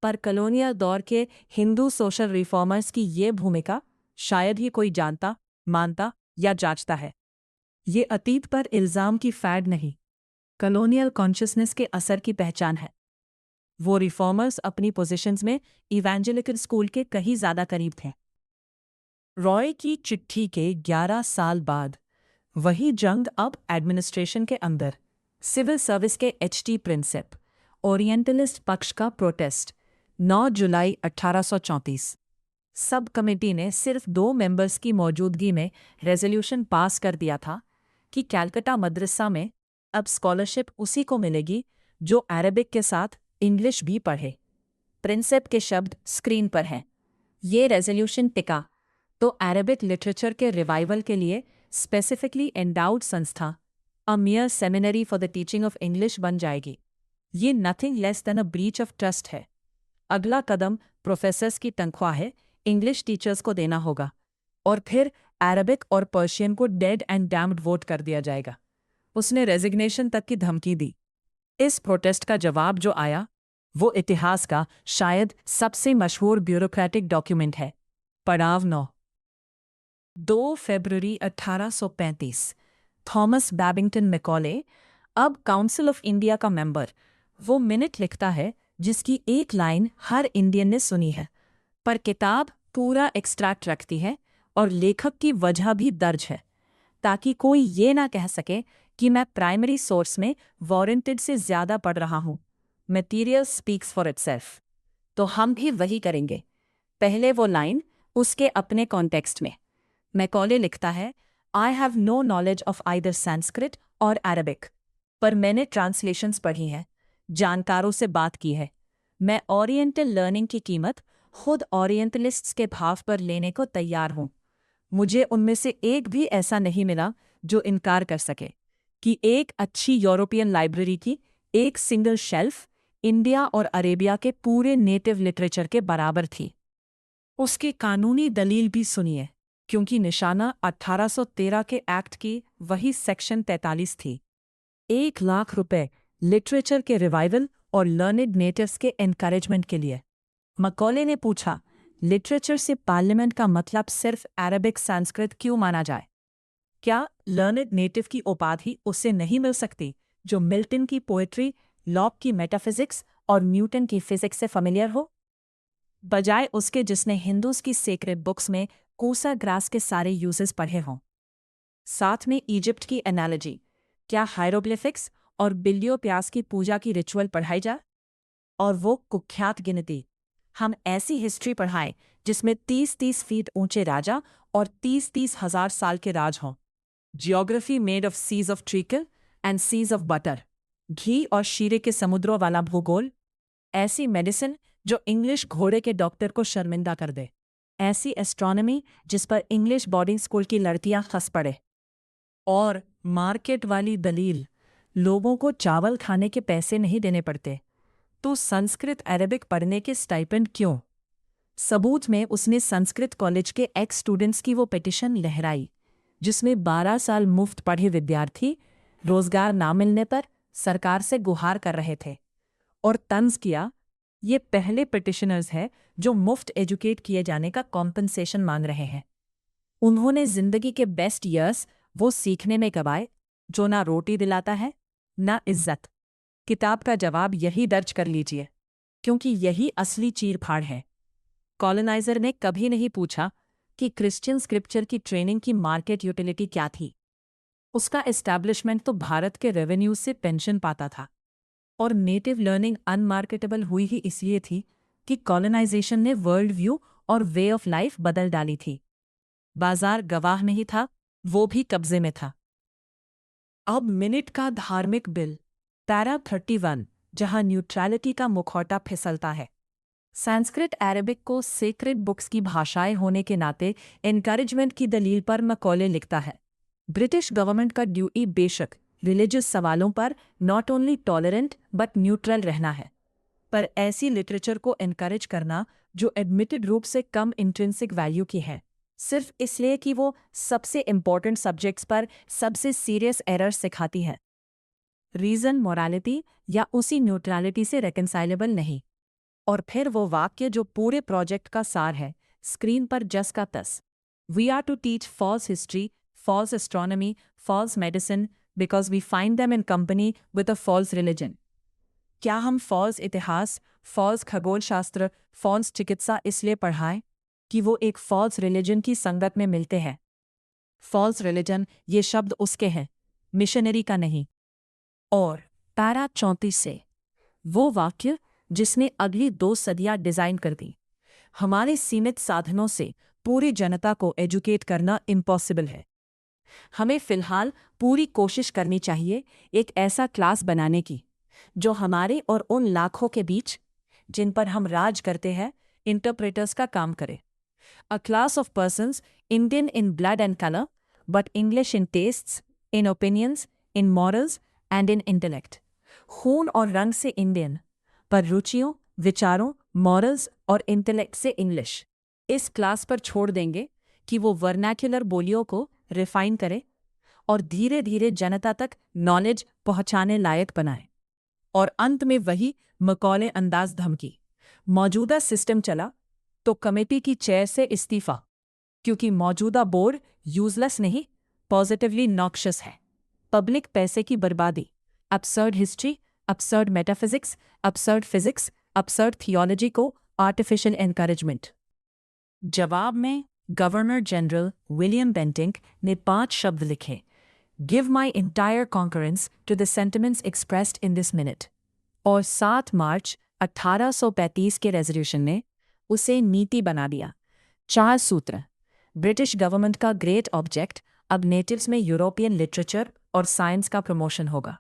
पर कॉलोनियल दौर के हिंदू सोशल रिफॉर्मर्स की ये भूमिका शायद ही कोई जानता, मानता या जांचता है। ये अतीत पर इल्जाम की फैड नहीं, कॉलोनियल कॉन्शियसनेस के असर की पहचान है। वो रिफॉर्मर्स अपनी पोजीशंस में इवेंजेलिकल स्कूल के कहीं ज्यादा करीब थे। रॉय की चिट्ठी के 11 साल बाद वही जंग अब एडमिनिस्ट्रेशन के अंदर, सिविल सर्विस के एचटी प्रिंसिप, ओरिएंटलिस्ट पक्ष का प्रोटेस्ट, 9 जुलाई 1834। सब कमेटी ने सिर्फ 2 मेंबर्स की मौजूदगी में रेजोल्यूशन पास कर दिया था कि कलकत्ता मदरसा में अब स्कॉलरशिप उसी को मिलेगी जो अरबिक के साथ इंग्लिश भी पढ़े। प्रिंसिप के शब्द स्क्रीन पर हैं। ये रेजोल्यूशन टिका तो अरबिक लिटरेचर के रिवाइवल के लिए स्पेसिफिकली एंडाउड संस्था, a mere seminary for the teaching of English, बन जाएगी। ये nothing less than a breach of trust है। अगला कदम प्रोफेसर्स की तनख्वाह है, इंग्लिश टीचर्स को देना होगा, और फिर अरबिक और पर्शियन को डेड एंड डैम्ड वोट कर दिया जाएगा। उसने रेजिग्नेशन तक की धमकी दी। इस प्रोटेस्ट का जवाब जो आया, वो इतिहास का शायद सबसे मशहूर ब्यूरोक्रेटिक डॉक्यूमेंट है। पड़ाव 9। 2 फरवरी 1835, थॉमस बैबिंगटन मैकॉले, अब काउंसिल ऑफ इंडिया का मेंबर, वो मिनट लिखता है जिसकी एक लाइन हर इंडियन ने सुनी है, पर किताब पूरा एक्सट्रैक्ट रखती है और लेखक की वजह भी दर्ज है, ताकि कोई ये ना कह सके कि मैं प्राइमरी सोर्स में वारंटेड से ज्यादा पढ़ रहा हूं। Material speaks for itself. तो हम भी वही करेंगे। पहले वो लाइन उसके अपने कॉन्टेक्स्ट में। मैकॉले लिखता है, I have no knowledge of either Sanskrit और अरबिक, पर मैंने ट्रांसलेशंस पढ़ी हैं, जानकारों से बात की है। मैं ओरिएंटल लर्निंग की कीमत खुद ओरिएंटलिस्ट्स के भाव पर लेने को तैयार हूं। मुझे उनमें से एक भी ऐसा नहीं मिला जो इनकार कर सके कि एक अच्छी यूरोपियन लाइब्रेरी की एक सिंगल शेल्फ इंडिया और अरेबिया के पूरे नेटिव लिटरेचर के बराबर थी। उसकी कानूनी दलील भी सुनिए, क्योंकि निशाना 1813 के एक्ट की वही सेक्शन 43 थी। 1 लाख रुपए लिटरेचर के रिवाइवल और लर्नेड नेटिव्स के एनकरेजमेंट के लिए। मकौले ने पूछा, लिटरेचर से पार्लियामेंट का मतलब सिर्फ अरबिक संस्कृत क्यों माना जाए? क्या लर्नेड नेटिव की उपाधि उससे नहीं मिल सकती जो मिल्टन की पोएट्री, लॉक की मेटाफिजिक्स और न्यूटन की फिजिक्स से फेमिलियर हो, बजाय उसके जिसने हिंदूज की सेक्रेड बुक्स में कोसा ग्रास के सारे यूजेस पढ़े हों? साथ में इजिप्ट की एनालॉजी, क्या हायरोग्लिफिक्स और बिल्लियों प्यास की पूजा की रिचुअल पढ़ाई जाए? और वो कुख्यात गिनती, हम ऐसी हिस्ट्री पढ़ाएं जिसमें 30-30 फीट ऊंचे राजा और 30-30 हजार साल के राज हों। Geography made of seas of treacle and seas of butter, घी और शीरे के समुद्रों वाला भूगोल। ऐसी मेडिसिन जो इंग्लिश घोड़े के डॉक्टर को शर्मिंदा कर दे। ऐसी एस्ट्रोनॉमी जिस पर इंग्लिश बोर्डिंग स्कूल की लड़कियां हंस पड़े। और मार्केट वाली दलील, लोगों को चावल खाने के पैसे नहीं देने पड़ते, तो संस्कृत अरेबिक पढ़ने के स्टाइपेंड क्यों? सबूत में उसने संस्कृत कॉलेज के एक्स स्टूडेंट्स की वो पिटिशन लहराई जिसमें 12 साल मुफ्त पढ़े विद्यार्थी रोजगार ना मिलने पर सरकार से गुहार कर रहे थे, और तंज किया, ये पहले पिटिशनर्स हैं जो मुफ्त एजुकेट किए जाने का कॉम्पनसेशन मांग रहे हैं। उन्होंने जिंदगी के बेस्ट ईयर्स वो सीखने में गवाए जो ना रोटी दिलाता है ना इज्जत। किताब का जवाब यही दर्ज कर लीजिए, क्योंकि यही असली चीरफाड़ है। कॉलोनाइजर ने कभी नहीं पूछा कि क्रिश्चियन स्क्रिप्चर की ट्रेनिंग की मार्केट यूटिलिटी क्या थी। उसका एस्टैब्लिशमेंट तो भारत के रेवेन्यू से पेंशन पाता था, और नेटिव लर्निंग अनमार्केटेबल हुई ही इसलिए थी कि कॉलोनाइजेशन ने वर्ल्ड व्यू और वे ऑफ लाइफ बदल डाली थी। बाजार गवाह नहीं था, वो भी कब्जे में था। अब मिनट का धार्मिक बिल, पैरा 31, जहां न्यूट्रलिटी का मुखौटा फिसलता है। संस्कृत अरेबिक को सेक्रेड बुक्स की भाषाएं होने के नाते एनकरेजमेंट की दलील पर मकौले लिखता है, ब्रिटिश गवर्नमेंट का ड्यूटी बेशक रिलीजियस सवालों पर not only tolerant but neutral रहना है, पर ऐसी लिटरेचर को एनकरेज करना जो एडमिटेड रूप से कम इंट्रिंसिक वैल्यू की है, सिर्फ इसलिए कि वो सबसे इंपॉर्टेंट सब्जेक्ट्स पर सबसे सीरियस एरर्स सिखाती है, रीजन मोरालिटी या उसी न्यूट्रलिटी से रेकंसाइलेबल नहीं। और फिर वो वाक्य जो पूरे प्रोजेक्ट का सार है, स्क्रीन पर जस का तस, we are to teach false history, false astronomy, false medicine because we find them in company with a false religion. क्या हम फॉल्स इतिहास, फॉल्स खगोल शास्त्र, फॉल्स चिकित्सा इसलिए पढ़ाएं कि वो एक फॉल्स रिलीजन की संगत में मिलते हैं? फॉल्स रिलीजन ये शब्द उसके हैं, मिशनरी का नहीं। और पैरा 34 से वो वाक्य जिसने अगली 2 सदियां डिजाइन कर दी, हमारे सीमित साधनों से पूरी जनता को एजुकेट करना इम्पॉसिबल है। हमें फिलहाल पूरी कोशिश करनी चाहिए एक ऐसा क्लास बनाने की जो हमारे और उन लाखों के बीच जिन पर हम राज करते हैं इंटरप्रेटर्स का काम करे। अ class of persons Indian in blood and colour but English in tests, in opinions, in morals and in intellect. खून और रंग से इंडियन, पर रुचियों, विचारों, मॉरल्स और इंटेलेक्ट से इंग्लिश। इस क्लास पर छोड़ देंगे कि वो वर्नैक्युलर बोलियों को रिफाइन करे और धीरे धीरे जनता तक नॉलेज पहुंचाने लायक बनाए। और अंत में वही मकौले अंदाज धमकी, मौजूदा सिस्टम चला तो कमेटी की चेयर से इस्तीफा, क्योंकि मौजूदा बोर्ड यूजलेस नहीं, पॉजिटिवली नॉक्शस है। पब्लिक पैसे की बर्बादी, absurd history, absurd metaphysics, absurd physics, absurd theology को आर्टिफिशियल एनकरेजमेंट। जवाब में गवर्नर जनरल विलियम बेंटिंक ने 5 शब्द लिखे, give my entire concurrence to the sentiments expressed in this minute. और 7 मार्च 1835 के रेजोल्यूशन ने उसे नीति बना दिया। 4 सूत्र, ब्रिटिश गवर्नमेंट का ग्रेट ऑब्जेक्ट अब नेटिव्स में यूरोपियन लिटरेचर और साइंस का प्रमोशन होगा।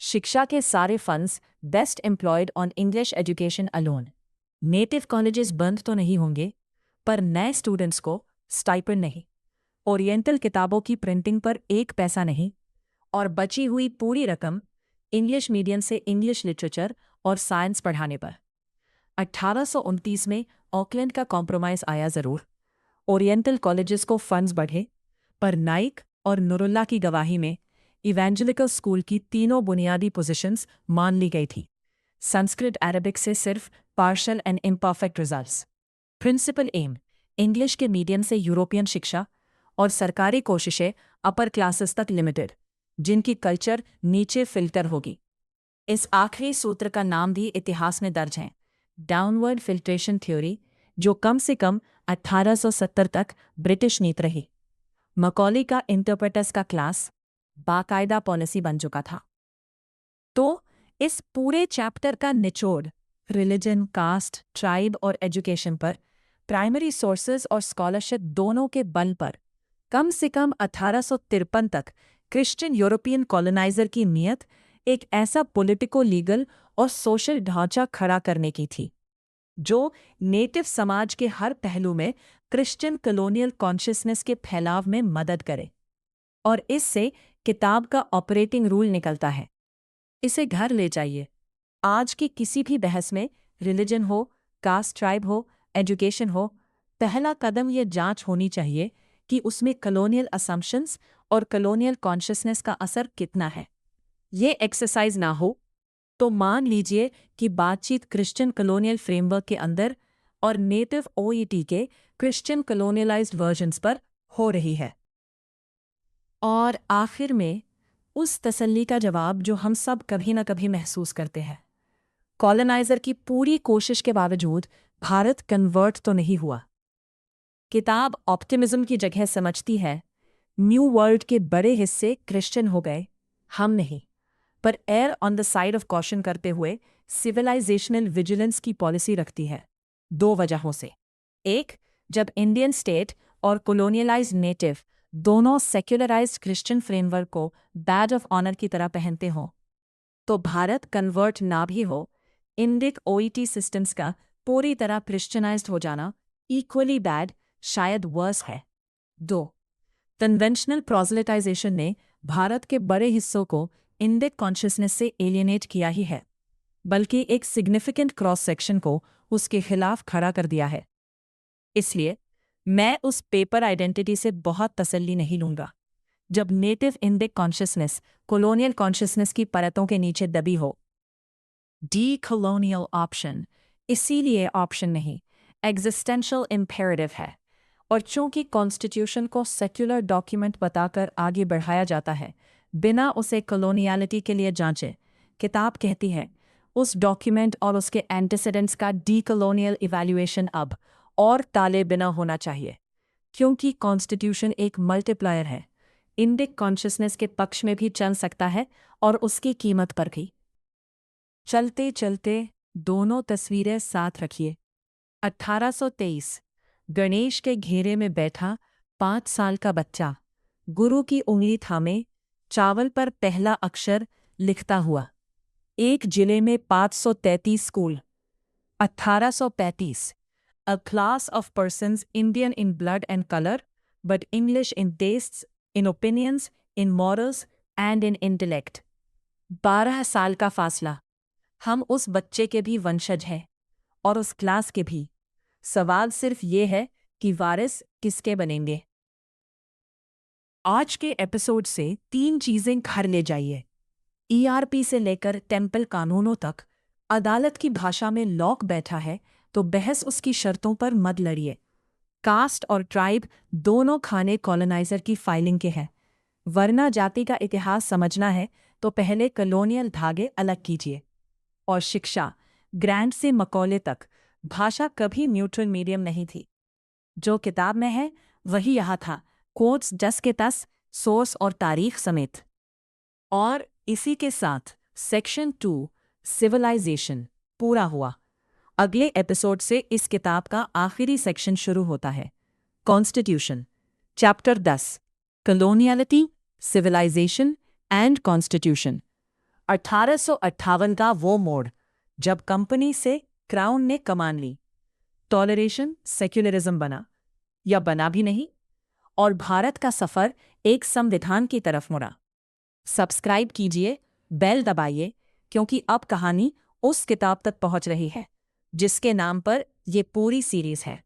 शिक्षा के सारे funds best employed on English education alone. Native colleges बंद तो नहीं होंगे, पर नए स्टूडेंट्स को स्टाइपेंड नहीं, ओरिएंटल किताबों की प्रिंटिंग पर 1 पैसा नहीं, और बची हुई पूरी रकम इंग्लिश मीडियम से इंग्लिश लिटरेचर और साइंस पढ़ाने पर। 1829 में ऑकलैंड का कॉम्प्रोमाइज आया जरूर। ओरिएंटल कॉलेजेस को फंड्स बढ़े, पर नाइक और नुरुल्ला की गवाही में इवेंजेलिकल स्कूल की तीनों बुनियादी पोजीशंस मान ली गई थी। संस्कृत अरबिक से सिर्फ partial and imperfect results. Principal aim English के मीडियम से यूरोपियन शिक्षा, और सरकारी कोशिशें अपर क्लासेस तक लिमिटेड, जिनकी कल्चर नीचे फिल्टर होगी। इस आखिरी सूत्र का नाम भी इतिहास में दर्ज है, डाउनवर्ड फिल्ट्रेशन थ्योरी, जो कम से कम 1870 तक ब्रिटिश नीति रही। मकॉली का इंटरप्रेटर्स का क्लास बाकायदा पॉलिसी बन चुका था। तो इस पूरे चैप्टर का निचोड़ रिलीजन, कास्ट, ट्राइब और एजुकेशन पर, प्राइमरी सोर्सेज और स्कॉलरशिप दोनों के बल पर कम से कम 1853 तक क्रिश्चियन यूरोपियन कॉलोनाइजर की नीयत एक ऐसा पॉलिटिको लीगल और सोशल ढांचा खड़ा करने की थी जो नेटिव समाज के हर पहलू में क्रिश्चियन कॉलोनियल कॉन्शियसनेस के फैलाव में मदद करे। और इससे किताब का ऑपरेटिंग रूल निकलता है। इसे घर ले जाइए। आज की किसी भी बहस में रिलीजन हो, कास्ट, ट्राइब हो, एजुकेशन हो, पहला कदम ये जांच होनी चाहिए कि उसमें कॉलोनियल असम्पशंस और कॉलोनियल कॉन्शियसनेस का असर कितना है। ये एक्सरसाइज ना हो तो मान लीजिए कि बातचीत क्रिश्चियन कॉलोनियल फ्रेमवर्क के अंदर और नेटिव ओईटी के क्रिश्चियन कॉलोनियलाइज्ड वर्जन्स पर हो रही है। और आखिर में उस तसल्ली का जवाब जो हम सब कभी न कभी महसूस करते हैं, कॉलोनाइजर की पूरी कोशिश के बावजूद भारत कन्वर्ट तो नहीं हुआ। किताब ऑप्टिमिज्म की जगह समझती है न्यू वर्ल्ड के बड़े हिस्से क्रिश्चियन हो गए, हम नहीं। पर air on the side of caution करते हुए सिविलाइजेशनल विजिलेंस की पॉलिसी रखती है, 2 वजहों से। एक, जब इंडियन स्टेट और कोलोनियलाइज्ड नेटिव दोनों सेक्युलराइज्ड क्रिश्चियन फ्रेमवर्क को बैज ऑफ ऑनर की तरह पहनते हों, तो भारत कन्वर्ट ना भी हो, इंडिक ओईटी सिस्टम्स का पूरी तरह क्रिश्चियनाइज्ड हो जाना इक्वली बैड, शायद वर्स है। 2, कन्वेंशनल प्रोसेलिटाइजेशन ने भारत के बड़े हिस्सों को इंडिक कॉन्शियसनेस से एलियनेट किया ही है, बल्कि एक सिग्निफिकेंट क्रॉस सेक्शन को उसके खिलाफ खड़ा कर दिया है। इसलिए मैं उस पेपर आइडेंटिटी से बहुत तसल्ली नहीं लूंगा जब native Indic consciousness colonial consciousness की परतों के नीचे दबी हो। डी कॉलोनियल ऑप्शन इसीलिए ऑप्शन नहीं, एग्जिस्टेंशियल इम्पेरेटिव है। और चूंकि कॉन्स्टिट्यूशन को सेक्युलर डॉक्यूमेंट बताकर आगे बढ़ाया जाता है बिना उसे कॉलोनियलिटी के लिए जांचे, किताब कहती है उस डॉक्यूमेंट और उसके एंटीसीडेंट्स का डीकॉलोनियल इवैल्यूएशन अब और टाले बिना होना चाहिए, क्योंकि कॉन्स्टिट्यूशन एक मल्टीप्लायर है, इंडिक कॉन्शियसनेस के पक्ष में भी चल सकता है और उसकी कीमत पर भी। चलते चलते दोनों तस्वीरें साथ रखिए। 1823 गणेश के घेरे में बैठा 5 साल का बच्चा गुरु की उंगली थामे चावल पर पहला अक्षर लिखता हुआ। एक जिले में 533 school. 1835 A class of persons Indian in blood and color, but English in tastes, in opinions, in morals and in intellect. 12 साल का फासला। हम उस बच्चे के भी वंशज हैं और उस क्लास के भी। सवाल सिर्फ ये है कि वारिस किसके बनेंगे। आज के एपिसोड से 3 चीजें घर ले जाइए। ईआरपी से लेकर टेम्पल कानूनों तक अदालत की भाषा में लॉक बैठा है तो बहस उसकी शर्तों पर मत लड़िए। कास्ट और ट्राइब दोनों खाने कॉलोनाइजर की फाइलिंग के हैं, वरना जाति का इतिहास समझना है तो पहले कॉलोनियल धागे अलग कीजिए। और शिक्षा, ग्रैंड से मकौले तक भाषा कभी न्यूट्रल मीडियम नहीं थी। जो किताब में है वही यहाँ था, कोट्स 10 के 10, सोर्स और तारीख समेत। और इसी के साथ सेक्शन 2 सिविलाइजेशन पूरा हुआ। अगले एपिसोड से इस किताब का आखिरी सेक्शन शुरू होता है, constitution, chapter 10, coloniality, civilization and constitution. 1858 का वो मोड़ जब कंपनी से क्राउन ने कमान ली, टॉलरेशन सेक्युलरिज्म बना या बना भी नहीं, और भारत का सफर एक संविधान की तरफ मुड़ा। सब्सक्राइब कीजिए, बेल दबाइए, क्योंकि अब कहानी उस किताब तक पहुंच रही है जिसके नाम पर ये पूरी सीरीज है।